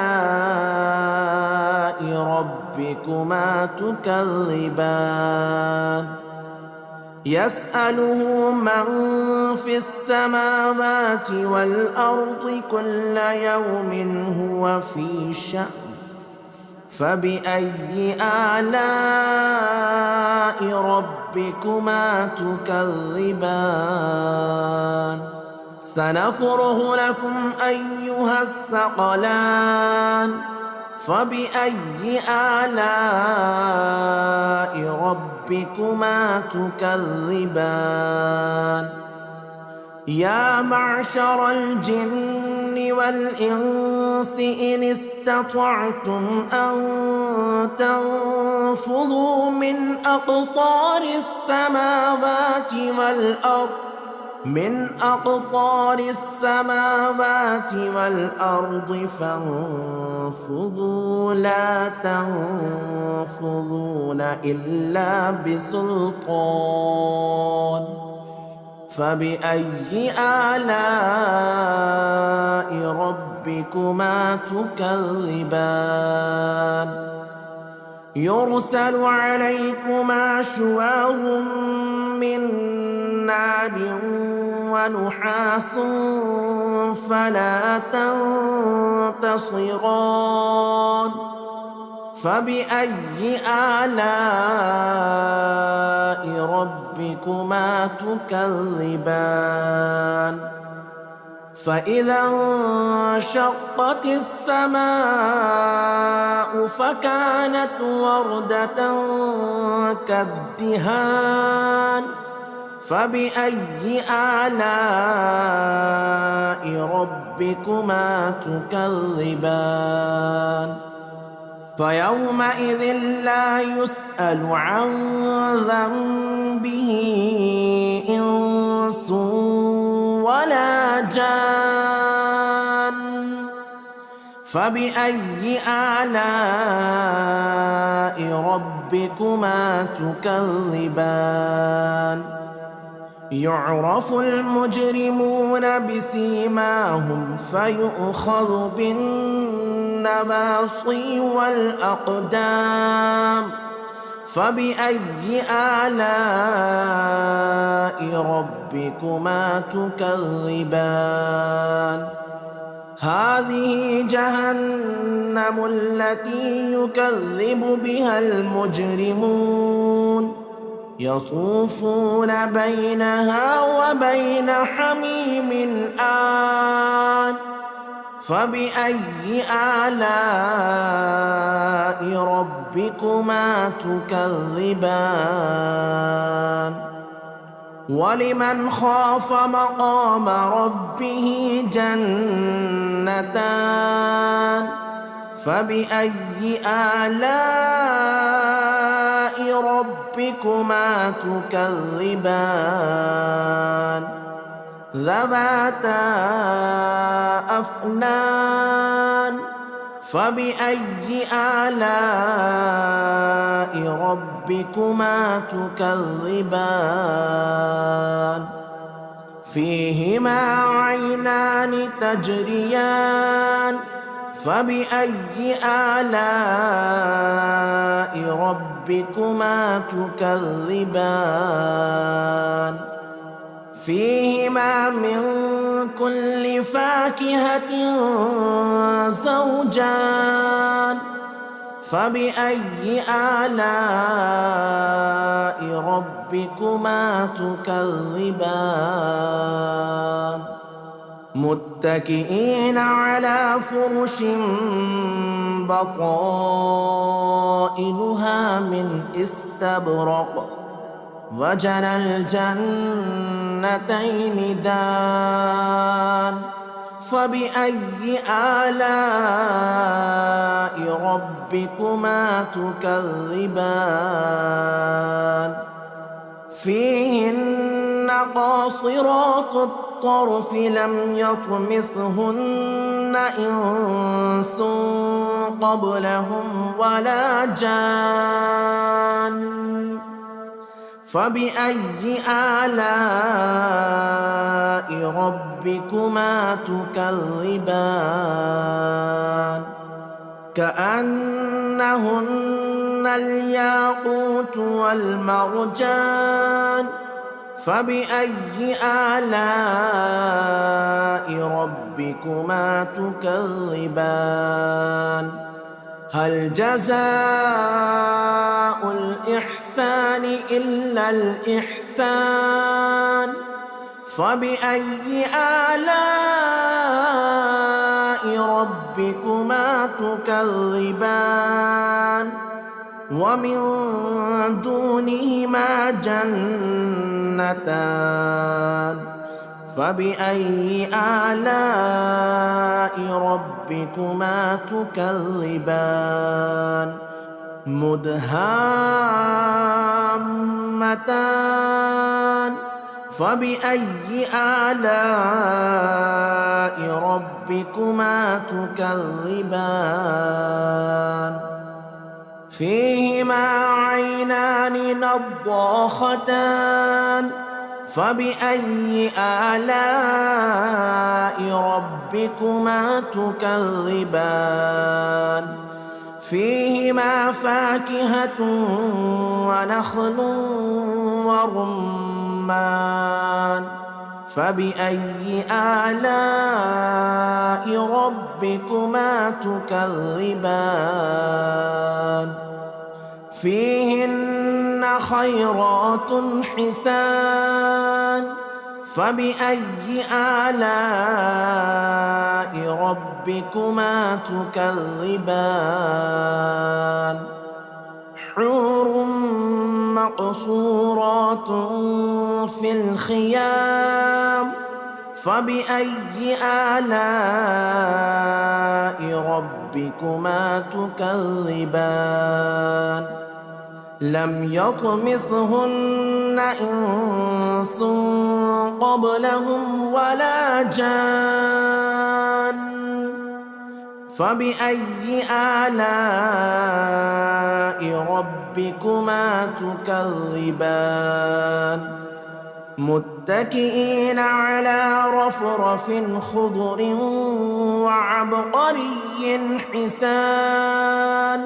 ربكما تكذبان يسأله من في السماوات والأرض كل يوم هو في شأن فبأي آلاء ربكما تكذبان سنفرغ لكم أيها الثقلان فبأي آلاء ربكما تكذبان يا معشر الجن والإنس إن استطعتم أن تنفذوا من أقطار السماوات والأرض فانفذوا لا تنفذون إلا بسلطان فبأي آلاء ربكما تكذبان يرسل عليكما شواظ من نار ونحاس فلا تنتصران فبأي آلاء ربكما تكذبان فإذا انشقت السماء فكانت وردة كالدهان فبأي آلاء ربكما تكذبان فيومئذ لا يسأل عن ذنبه إنس ولا جان فبأي آلاء ربكما تكذبان يعرف المجرمون بسيماهم فيؤخذ بالنواصي والأقدام فبأي آلاء ربكما تكذبان هذه جهنم التي يكذب بها المجرمون يطوفون بينها وبين حميم آن فبأي آلاء ربكما تكذبان ولمن خاف مقام ربه جنتان فبأي آلاء ربكما تكذبان ذواتا أفنان فبأي آلاء ربكما تكذبان فيهما عينان تجريان فبأي آلاء ربكما تكذبان فيهما من كل فاكهة زوجان فبأي آلاء ربكما تكذبان متكئين على فرش بطائنها من استبرق وجنى الجنتين دان فبأي آلاء ربكما تكذبان فيهن قاصرات الطرف لم يطمثهن إنس قبلهم ولا جان فبأي آلاء ربكما تكذبان كأنهن الياقوت والمرجان فبأي آلاء ربكما تكذبان هل جزاء الإحسان إلا الإحسان فبأي آلاء ربكما تكذبان ومن دونهما جنتان فبأي آلاء ربكما تكذبان مدهامتان فبأي آلاء ربكما تكذبان فيهما عينان نضاختان فبأي آلاء ربكما تكذبان فيهما فاكهة ونخل ورمان فبأي آلاء ربكما تكذبان فيهن خيرات حسان فبأي آلاء ربكما تكذبان حور مقصورات في الخيام فبأي آلاء ربكما تكذبان لم يطمثهن إنس قبلهم ولا جان فبأي آلاء ربكما تكذبان متكئين على رفرف خضر وعبقري حسان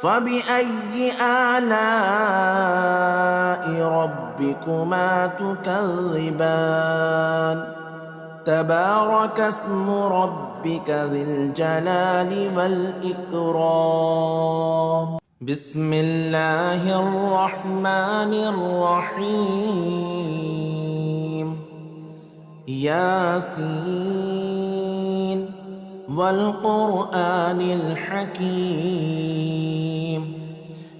فبأي آلاء ربكما تكذبان تبارك اسم ربك ذي الجلال والإكرام بسم الله الرحمن الرحيم ياسين والقرآن الحكيم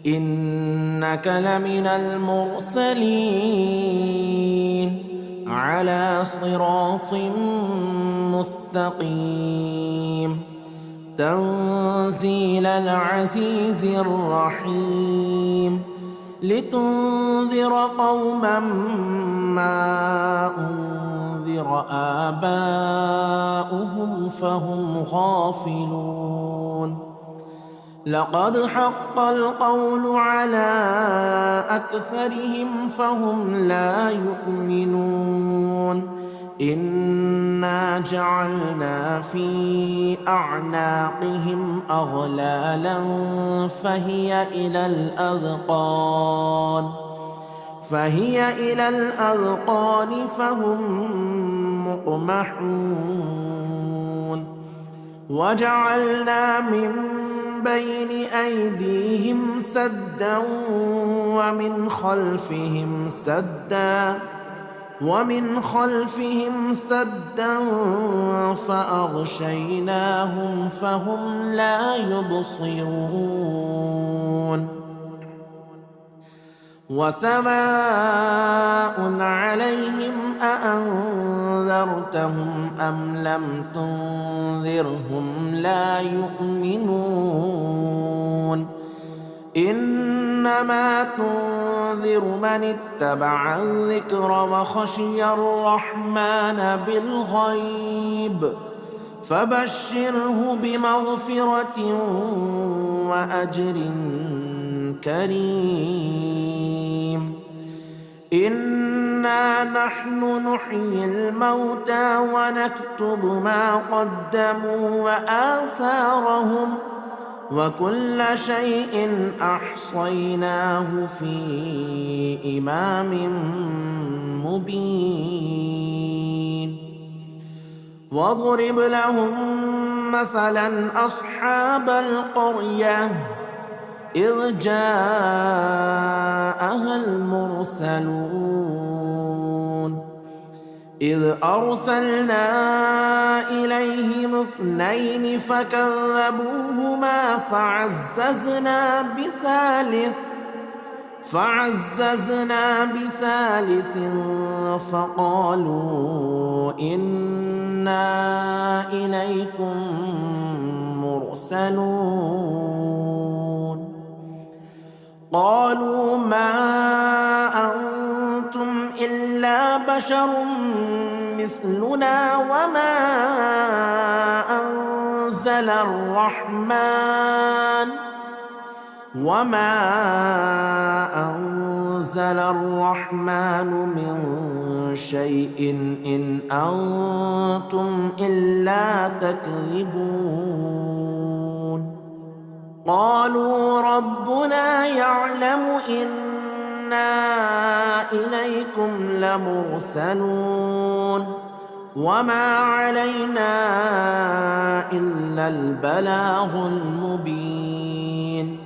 إنك لمن المرسلين على صراط مستقيم تنزيل العزيز الرحيم لتنذر قوما ما أنذر آباؤهم فهم غافلون لقد حق القول على أكثرهم فهم لا يؤمنون إنا جعلنا في أعناقهم أغلالا فهي إلى الأذقان فهم مقمحون وجعلنا من بين أيديهم سدا ومن خلفهم سدا فأغشيناهم فهم لا يبصرون وسواء عليهم أأنذرتهم أم لم تنذرهم لا يؤمنون إنما تنذر من اتبع الذكر وخشي الرحمن بالغيب فبشره بمغفرة وأجر كريم إنا نحن نحيي الموتى ونكتب ما قدموا وآثارهم وكل شيء أحصيناه في إمام مبين واضرب لهم مثلا أصحاب القرية إذ جاءها المرسلون إذ أرسلنا إليهم 2 فكذبوهما فعززنا بثالث فقالوا إنا إليكم مرسلون قالوا ما أنتم إلا بشر مثلنا وما أنزل الرحمن من شيء إن أنتم إلا تكذبون قالوا ربنا يعلم إنا إليكم لمرسلون وما علينا إلا البلاغ المبين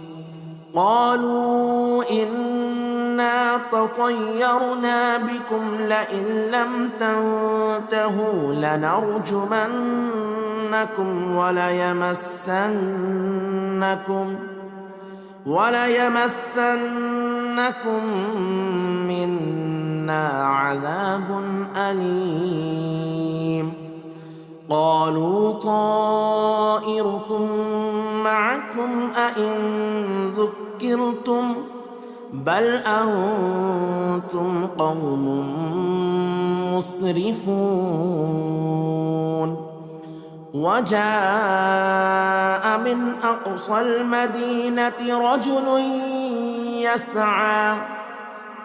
قالوا إنا إنا تطيرنا بكم لئن لم تنتهوا لنرجمنكم وليمسنكم منا عذاب أليم. قالوا طائركم معكم أئن ذكرتم بل أنتم قوم مسرفون. وجاء من أقصى المدينة رجل يسعى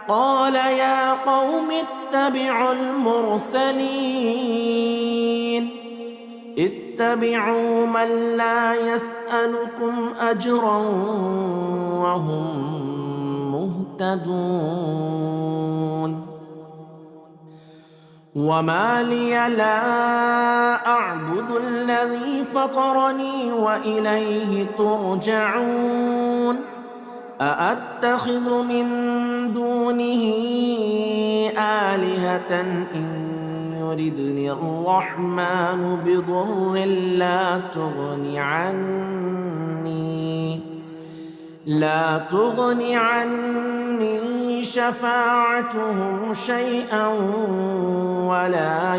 قال يا قوم اتبعوا المرسلين اتبعوا من لا يسألكم أجرا وهم مهتدون. وما لي لا أعبد الذي فطرني وإليه ترجعون. أأتخذ من دونه آلهة إن يردني الرحمن بضر لا تغني عني شفاعتهم شيئا ولا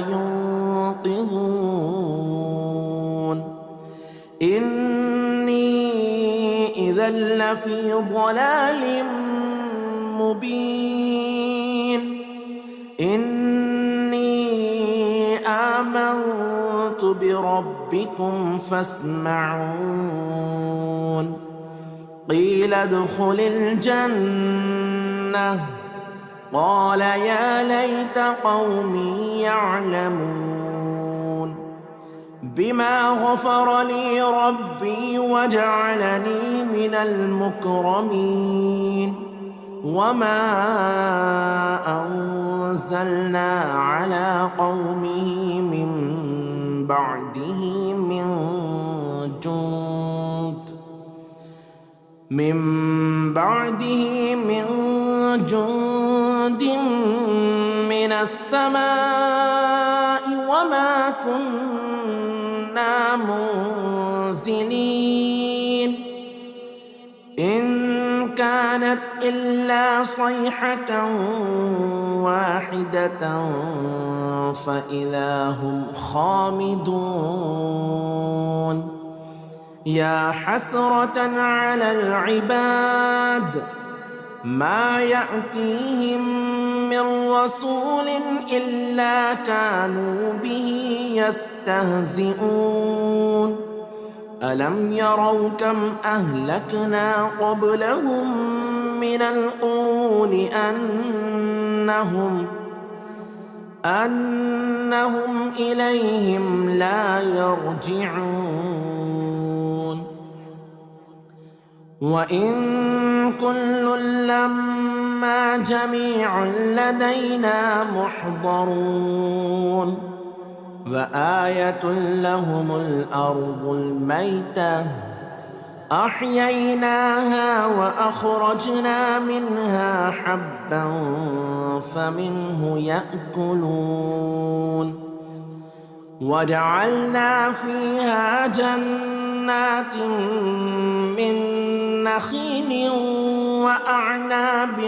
ينقذون. إني إذا لفي ضلال مبين. إني آمنت بربكم فاسمعون. قيل ادخل الجنة قال يا ليت قومي يعلمون بما غفر لي ربي وجعلني من المكرمين. وما أنزلنا على قومه من بعده من جند من السماء وما كنا منزلين. إن كانت إلا صيحة واحدة فإذا هم خامدون. يا حسرة على العباد ما يأتيهم من رسول إلا كانوا به يستهزئون. ألم يروا كم أهلكنا قبلهم من القرون أنهم إليهم لا يرجعون. وإن كل لما جميع لدينا محضرون. وآية لهم الأرض الميتة أحييناها وأخرجنا منها حبا فمنه يأكلون. وجعلنا فيها جنات من نخيل وأعناب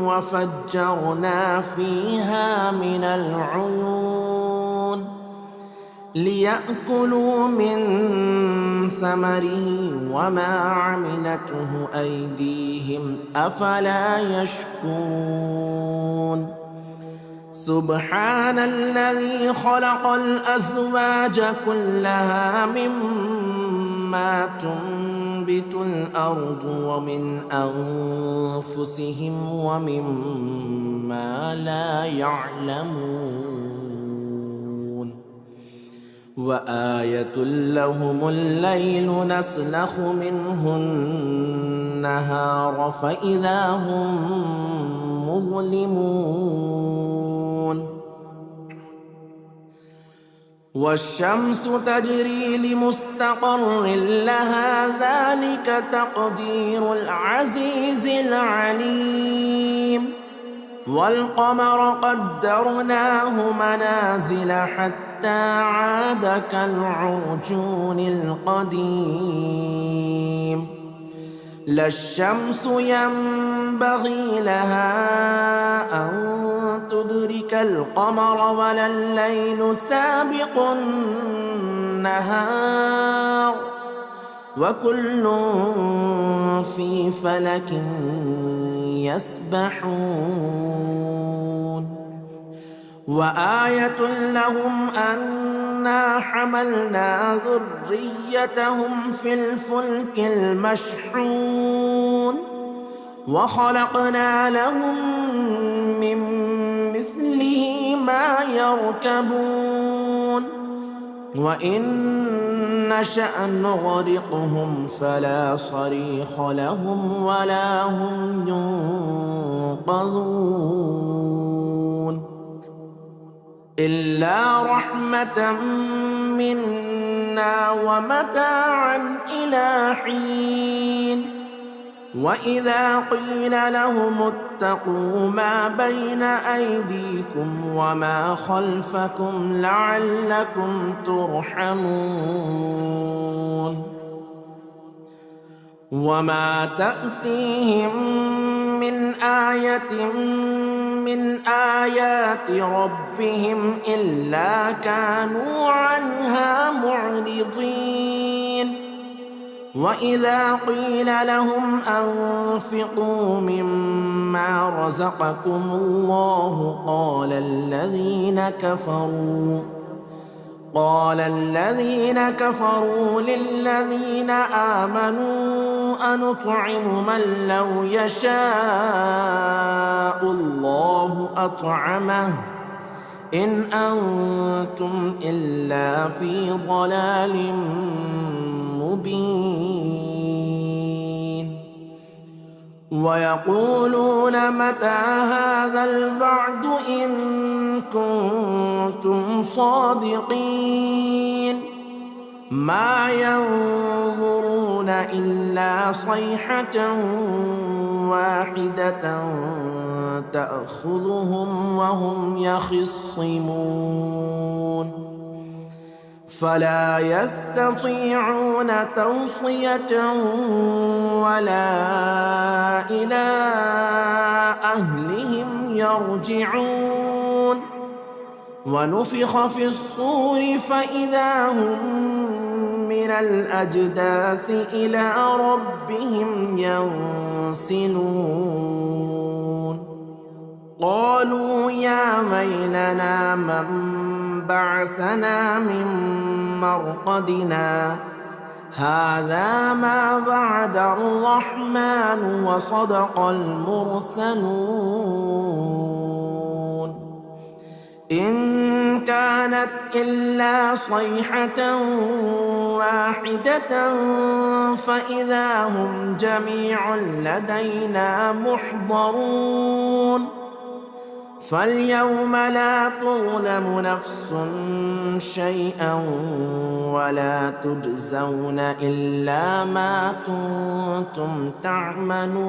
وفجرنا فيها من العيون ليأكلوا من ثمره وما عملته أيديهم أفلا يشكرون. سبحان الذي خلق الأزواج كلها مما تنبت الأرض ومن أنفسهم ومما لا يعلمون. وآية لهم الليل نسلخ منه النهار فإذا هم مظلمون. والشمس تجري لمستقر لها ذلك تقدير العزيز العليم والقمر قدرناه منازل حتى عاد كالعرجون القديم لا الشمس ينبغي لها أن تدرك القمر ولا الليل سابق النهار وكل في فلك يسبحون وآية لهم أنا حملنا ذريتهم في الفلك المشحون وخلقنا لهم من مثله ما يركبون وإن نشأ نغرقهم فلا صريخ لهم ولا هم ينقذون إلا رحمة منا ومتاعا إلى حين وإذا قيل لهم اتقوا ما بين أيديكم وما خلفكم لعلكم ترحمون وما تأتيهم من آية من آيات ربهم إلا كانوا عنها معرضين وإذا قيل لهم أنفقوا مما رزقكم الله قال الذين كفروا للذين آمنوا أنطعم من لو يشاء الله أطعمه إن أنتم إلا في ضلال مبين ويقولون متى هذا الوعد إن كنتم صادقين ما ينظرون إلا صيحة واحدة تأخذهم وهم يخصمون فلا يستطيعون توصية ولا إلى أهلهم يرجعون ونفخ في الصور فإذا هم من الأجداث إلى ربهم ينسلون قالوا يا ويلنا من بعثنا من مرقدنا هذا ما وعد الرحمن وصدق المرسلون إن كانت إلا صيحة واحدة فإذا هم جميع لدينا محضرون فاليوم لا تظلم نفس شيئا ولا تجزون إلا ما كنتم تعملون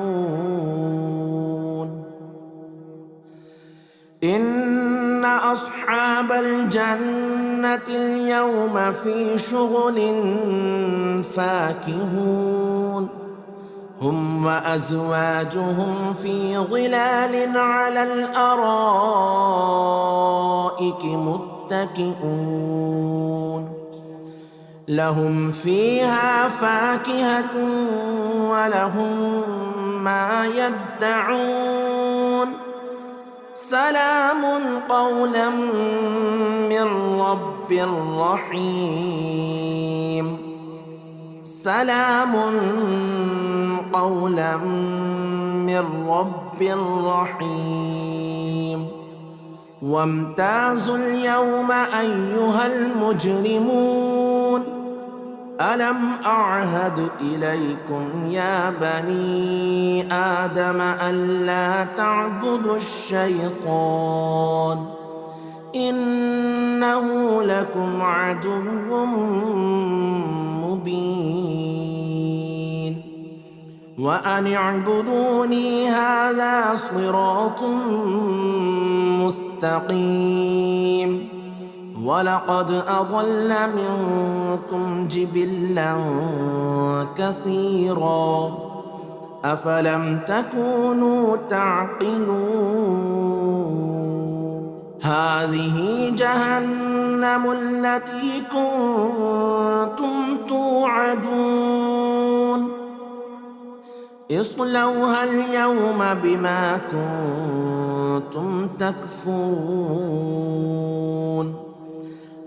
إن أصحاب الجنة اليوم في شغل فاكهون هم وأزواجهم في ظلال على الأرائك متكئون لهم فيها فاكهة ولهم ما يدعون سلام قولا من رب رحيم سلام قولا من رب رحيم وامتازوا اليوم أيها المجرمون ألم أعهد إليكم يا بني آدم ألا تعبدوا الشيطان إنه لكم عدو مبين وأن اعبدوني هذا صراط مستقيم ولقد أضل منكم جبلا كثيرا أفلم تكونوا تعقلون هذه جهنم التي كنتم توعدون اصلوها اليوم بما كنتم تكفرون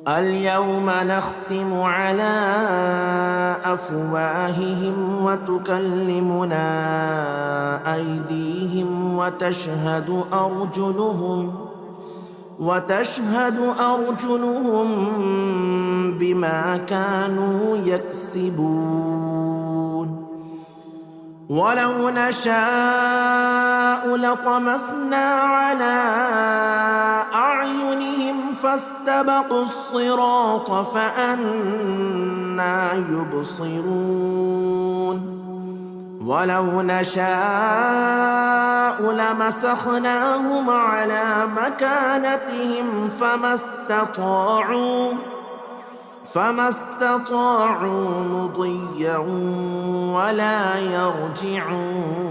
اليوم نختم على أفواههم وتكلمنا أيديهم وتشهد أرجلهم بما كانوا يكسبون ولو نشاء لطمسنا على أعينهم فاستبقوا الصراط فأنى يبصرون ولو نشاء لمسخناهم على مكانتهم فما استطاعوا مضيا ولا يرجعون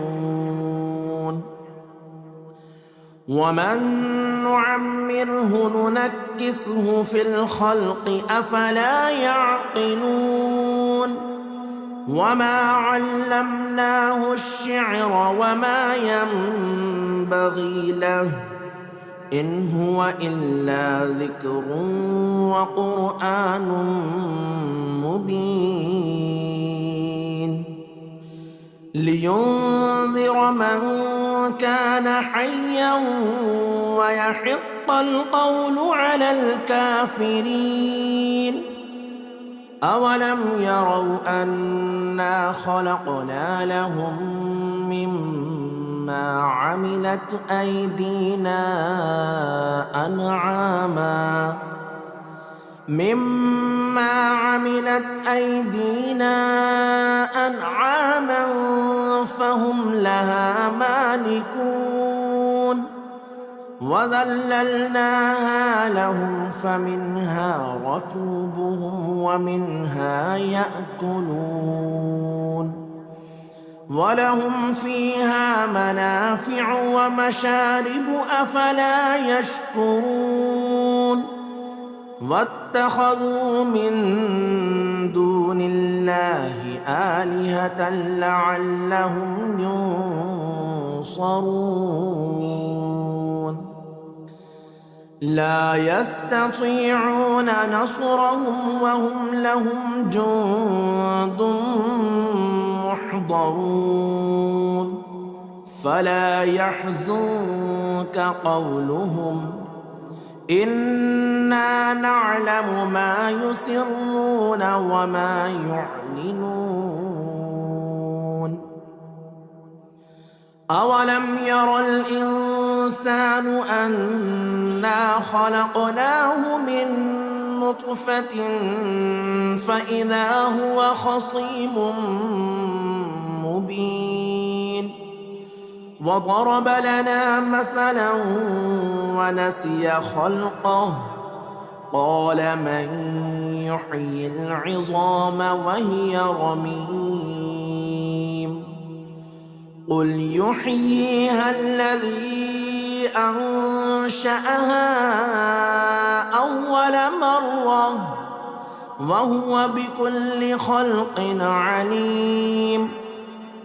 ومن نعمره ننكسه في الخلق أفلا يعقلون وما علمناه الشعر وما ينبغي له إن هو إلا ذكر وقرآن مبين لينذر من كان حيا ويحق القول على الكافرين أولم يروا أنا خلقنا لهم مما عملت أيدينا أنعاما فهم لها مالكون وذللناها لهم فمنها ركوبهم ومنها يأكلون ولهم فيها منافع ومشارب أفلا يشكرون واتخذوا من دون الله آلهة لعلهم ينصرون لا يستطيعون نصرهم وهم لهم جند محضرون فلا يحزنك قولهم إنا نعلم ما يسرون وما يعلنون أولم ير الإنسان أنا خلقناه من نطفة فإذا هو خصيم مبين وضرب لنا مثلا ونسي خلقه قال من يحيي العظام وهي رميم قل يحييها الذي أنشأها أول مرة وهو بكل خلق عليم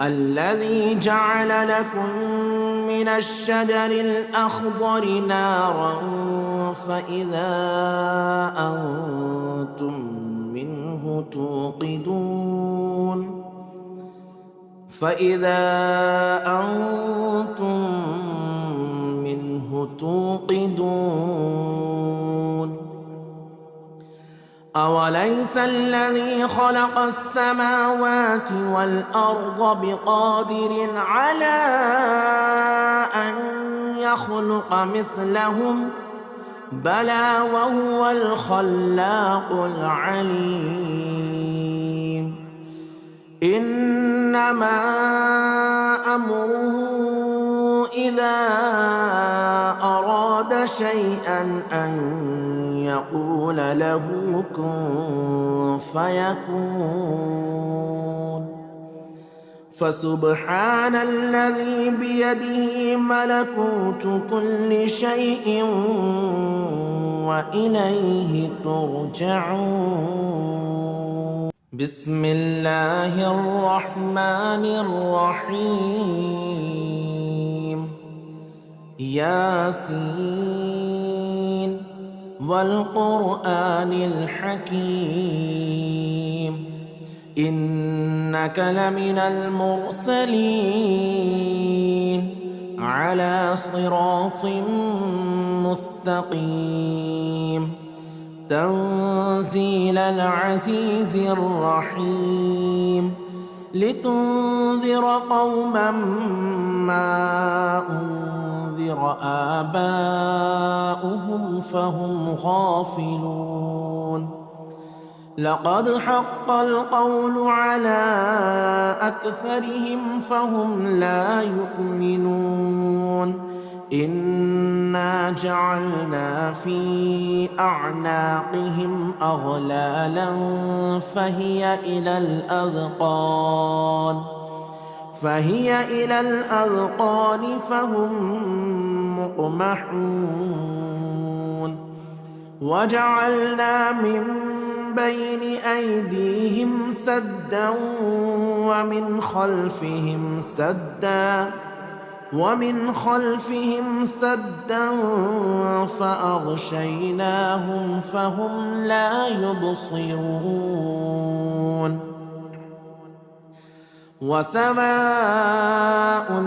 الذي جعل لكم من الشجر الأخضر نارا فإذا أنتم منه توقدون أوليس الذي خلق السماوات والأرض بقادر على أن يخلق مثلهم بلى وهو الخلاق العليم إنما أمره إذا أراد شيئا أن يقول له كن فيكون فسبحان الذي بيده ملكوت كل شيء وإليه ترجعون بسم الله الرحمن الرحيم ياسين والقرآن الحكيم إنك لمن المرسلين على صراط مستقيم تنزيل العزيز الرحيم لتنذر قوما ما أنذر آباؤهم فهم غافلون لقد حق القول على أكثرهم فهم لا يؤمنون إنا جعلنا في أعناقهم أغلالا فهي إلى الأذقان فهم مقمحون وجعلنا من بين أيديهم سدا ومن خلفهم سدا فأغشيناهم فهم لا يبصرون وسواء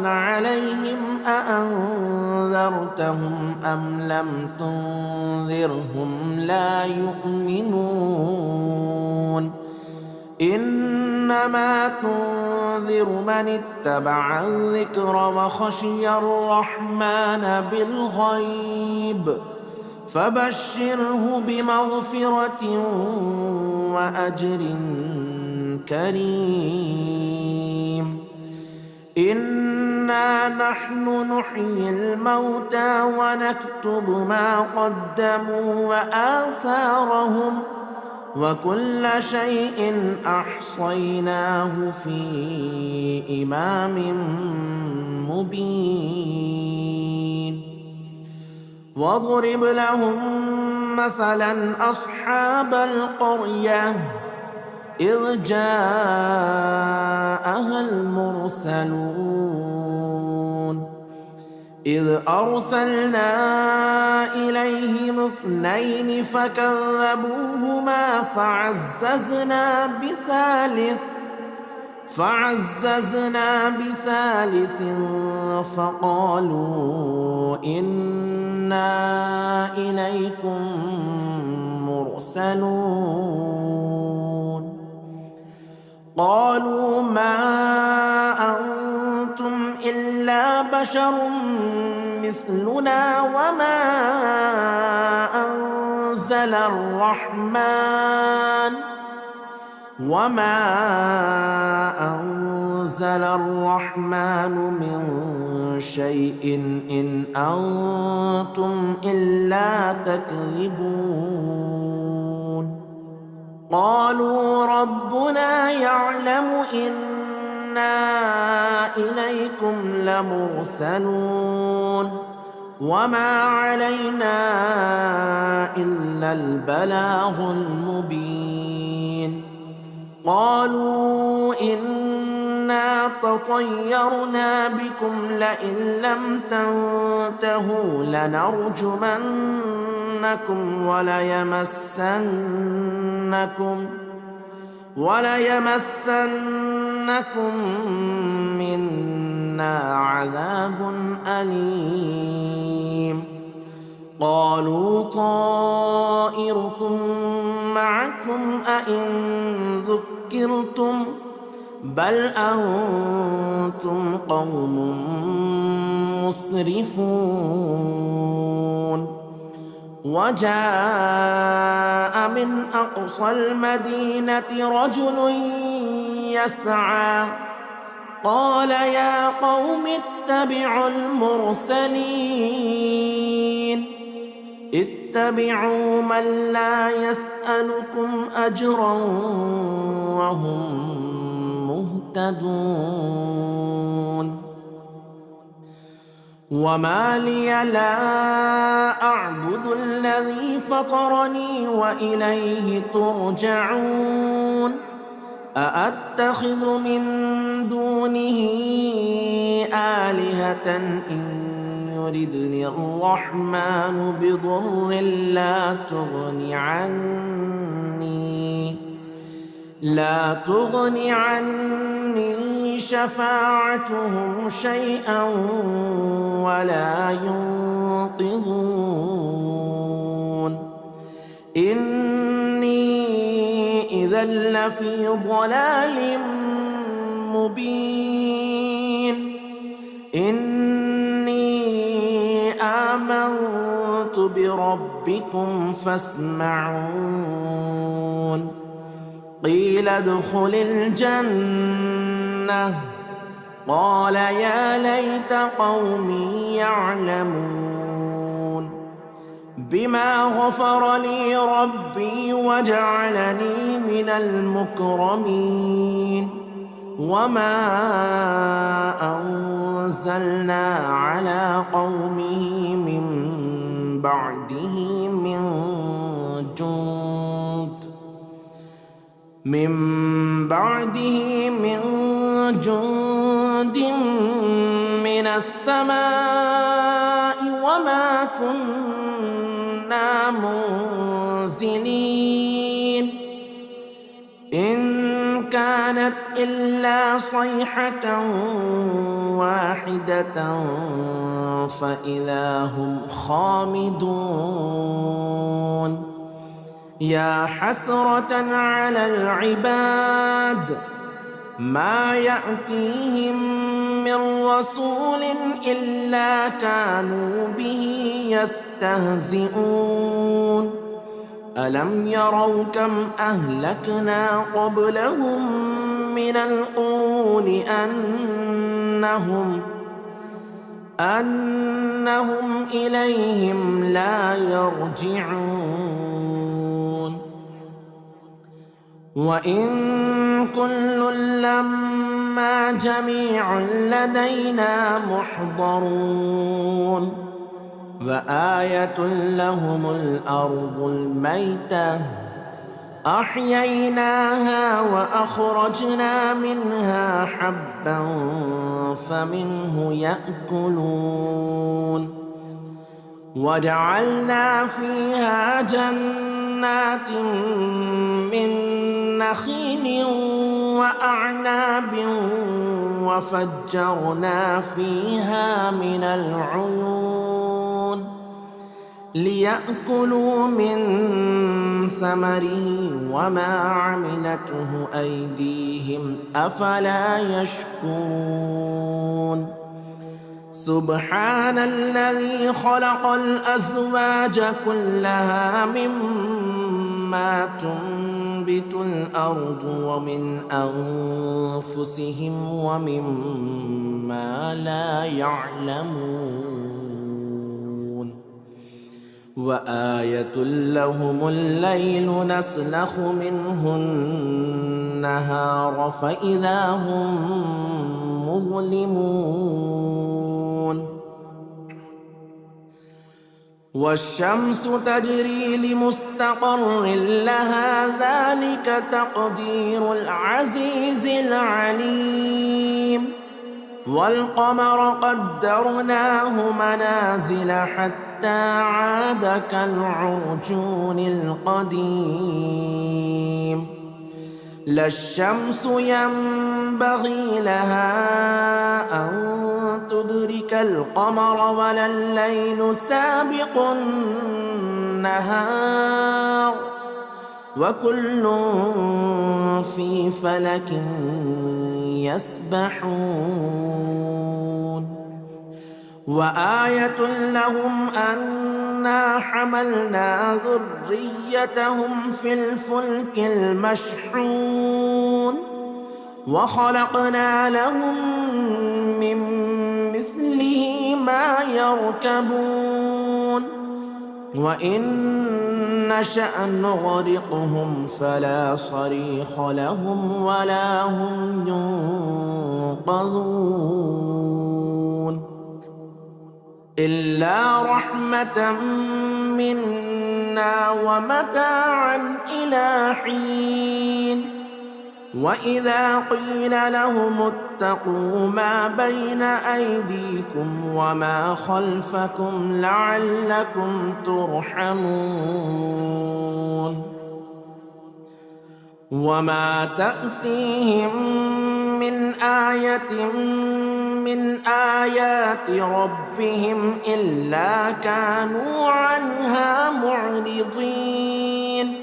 عليهم أأنذرتهم أم لم تنذرهم لا يؤمنون إنما تنذر من اتبع الذكر وخشي الرحمن بالغيب فبشره بمغفرة وأجر كريم إنا نحن نحيي الموتى ونكتب ما قدموا وآثارهم وكل شيء أحصيناه في إمام مبين واضرب لهم مثلا أصحاب القرية إذ جاءها المرسلون إذ أرسلنا إليهم 2 فكذبوهما فعززنا بثالث فقالوا إنا إليكم مرسلون قالوا ما أنتم إلا بشر مثلنا وما أنزل الرحمن من شيء إن أنتم إلا تكذبون قالوا ربنا يعلم إنا إليكم لمرسلون وما علينا إلا البلاغ المبين قالوا إنا تطيرنا بكم لئن لم تنتهوا لنرجمنكم وليمسنكم منا عذاب أليم قالوا طائركم معكم أئن ذكرتم بل أنتم قوم مسرفون وجاء من أقصى المدينة رجل يسعى قال يا قوم اتبعوا المرسلين اتبعوا من لا يسألكم أجرا وهم مهتدون وما لي لا أعبد الذي فطرني وإليه ترجعون أأتخذ من دونه آلهة إن يردني الرحمن بضر لا تغني عني شفاعتهم شيئا ولا ينقذون إني إذا لفي ضلال مبين إني آمنت بربكم فاسمعون قيل ادخل الجنة قال يا ليت قومي يعلمون بما غفر لي ربي وجعلني من المكرمين وما أنزلنا على قومه من بعده من جند من السماء وما كنا منزلين إن كانت إلا صيحة واحدة فإذا هم خامدون يا حسرة على العباد ما يأتيهم من رسول إلا كانوا به يستهزئون ألم يروا كم أهلكنا قبلهم من القرون أنهم إليهم لا يرجعون وإن كل لما جميع لدينا محضرون وآية لهم الأرض الميتة أحييناها وأخرجنا منها حبا فمنه يأكلون وجعلنا فيها جنات من نخيل وأعناب وفجرنا فيها من العيون ليأكلوا من ثمره وما عملته أيديهم أفلا يشكرون سبحان الذي خلق الأزواج كلها مما تنبت الأرض ومن أنفسهم ومما لا يعلمون وآية لهم الليل نسلخ منه النهار فإذا هم مظلمون والشمس تجري لمستقر لها ذلك تقدير العزيز العليم والقمر قدرناه منازل حتى عاد كالعرجون القديم لا الشمس ينبغي لها أن تدرك القمر ولا الليل سابق النهار وكل في فلك يسبحون وآية لهم أن أنا حملنا ذريتهم في الفلك المشحون وخلقنا لهم من مثله ما يركبون وإن نشأ نغرقهم فلا صريخ لهم ولا هم ينقذون إلا رحمة منا ومتاعا إلى حين وإذا قيل لهم اتقوا ما بين أيديكم وما خلفكم لعلكم ترحمون وما تأتيهم من آية من آيات ربهم إلا كانوا عنها معرضين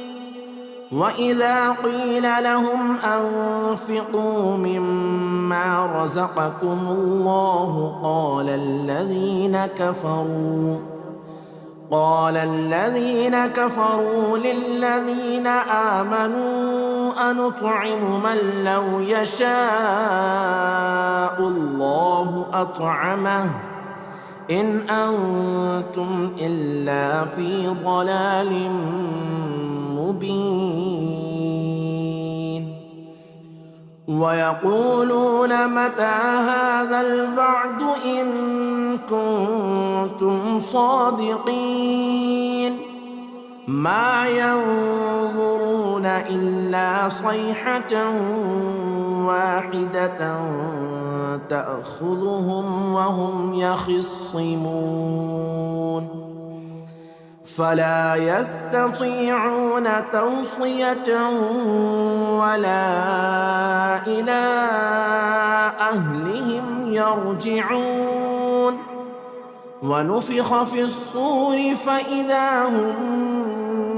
وإذا قيل لهم أنفقوا مما رزقكم الله قال الذين كفروا للذين آمنوا أنطعم من لو يشاء الله أطعمه إن أنتم إلا في ضلال مبين ويقولون متى هذا الوعد إن كنتم صادقين ما ينظرون إلا صيحة واحدة تأخذهم وهم يخصمون فلا يستطيعون توصية ولا إلى أهلهم يرجعون ونفخ في الصور فإذا هم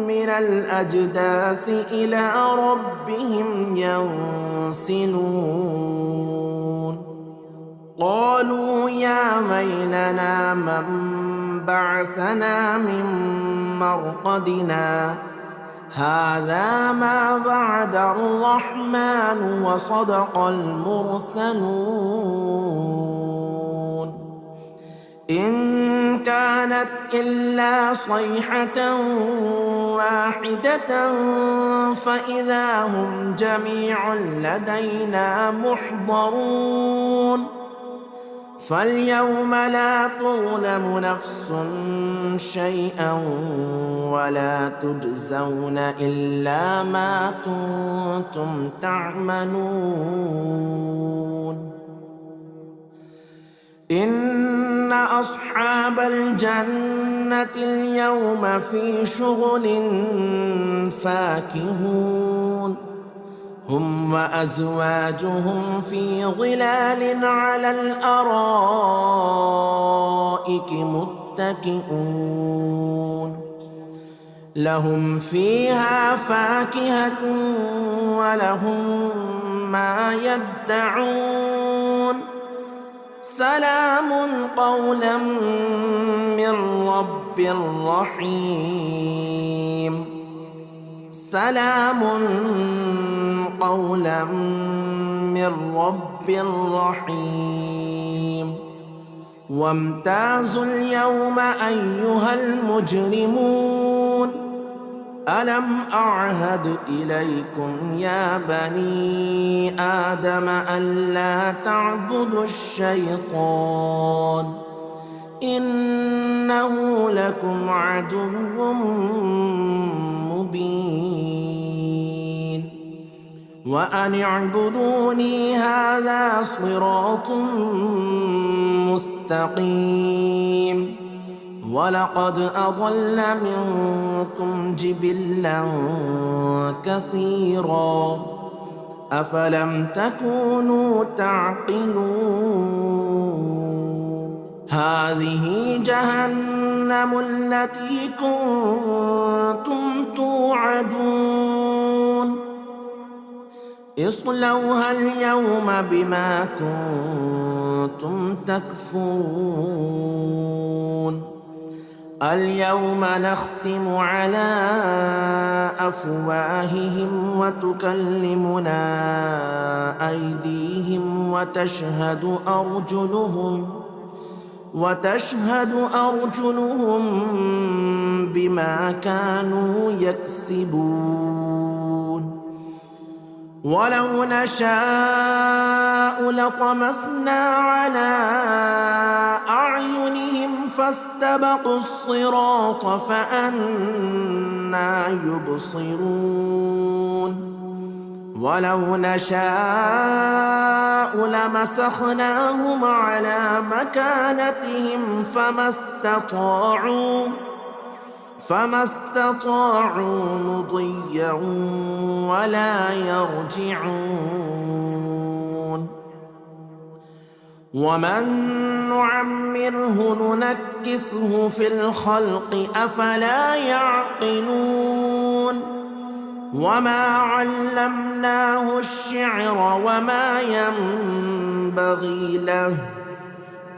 من الأجداث إلى ربهم ينسلون قالوا يا ويلنا من بعثنا من مرقدنا هذا ما وعد الرحمن وصدق المرسلون إن كانت إلا صيحة واحدة فإذا هم جميع لدينا محضرون فاليوم لا تظلم نفس شيئا ولا تجزون إلا ما كنتم تعملون إن أصحاب الجنة اليوم في شغل فاكهون هم وأزواجهم في ظلال على الأرائك متكئون لهم فيها فاكهة ولهم ما يدعون سلام قولا من رب رحيم سلام قولا من رب رحيم وامتازوا اليوم أيها المجرمون ألم أعهد إليكم يا بني آدم ألا تعبدوا الشيطان إنه لكم عدو مبين وأن اعبدوني هذا صراط مستقيم ولقد أضل منكم جبلا كثيرا أفلم تكونوا تعقلون هذه جهنم التي كنتم توعدون اصلوها اليوم بما كنتم تكفرون اليوم نختم على أفواههم وتكلمنا أيديهم وتشهد أرجلهم بما كانوا يكسبون ولو نشاء لطمسنا على أعينهم فاستبقوا الصراط فأنى يبصرون ولو نشاء لمسخناهم على مكانتهم فما استطاعوا مضيا ولا يرجعون ومن نعمره ننكسه في الخلق أفلا يعقلون وما علمناه الشعر وما ينبغي له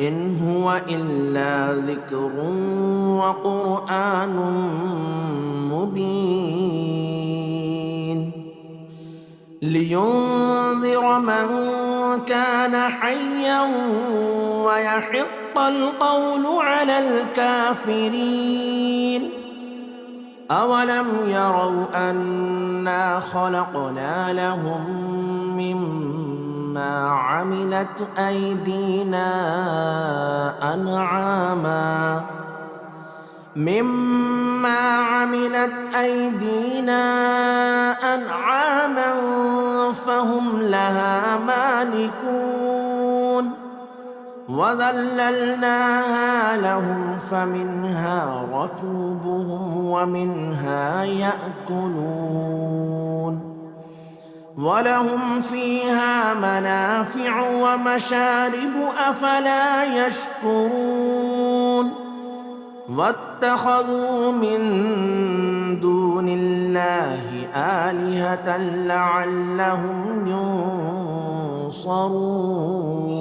إن هو إلا ذكر وقرآن مبين لينذر من كان حيا ويحق القول على الكافرين أولم يروا أنا خلقنا لهم مما عملت أيدينا أنعاما فهم لها مالكون وذللناها لهم فمنها ركوبهم ومنها يأكلون ولهم فيها منافع ومشارب أفلا يشكرون واتخذوا من دون الله آلهة لعلهم ينصرون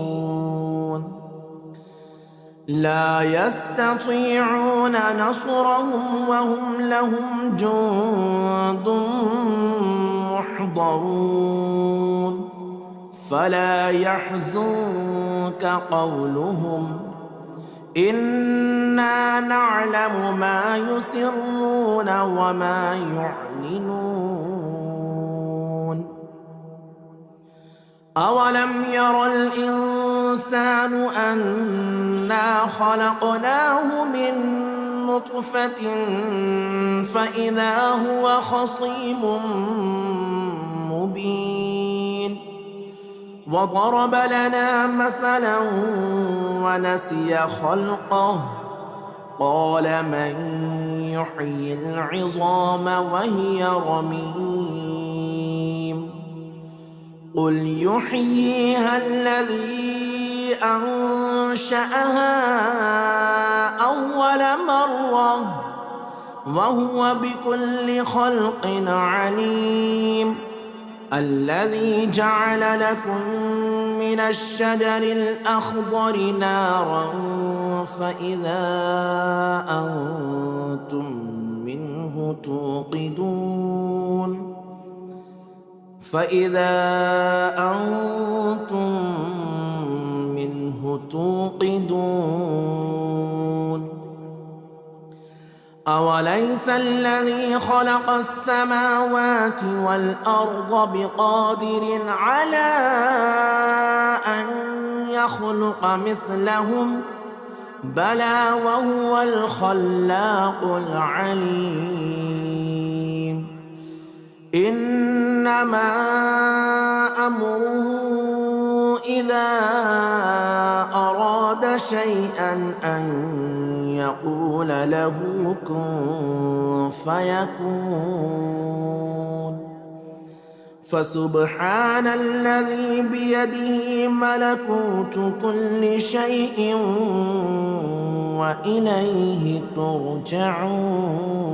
لا يستطيعون نصرهم وهم لهم جند محضرون فلا يحزنك قولهم إنا نعلم ما يسرون وما يعلنون أولم ير الإنسان أنا خلقناه من نطفة فإذا هو خصيم مبين وضرب لنا مثلا ونسي خلقه قال من يحيي العظام وهي رميم قل يحييها الذي أنشأها أول مرة وهو بكل خلق عليم الذي جعل لكم من الشجر الأخضر نارا فإذا أنتم منه توقدون أوليس الذي خلق السماوات والأرض بقادر على أن يخلق مثلهم بلى وهو الخلاق العليم إنما أمره إذا أراد شيئا أن يقول له كن فيكون فسبحان الذي بيده ملكوت كل شيء وإليه ترجعون.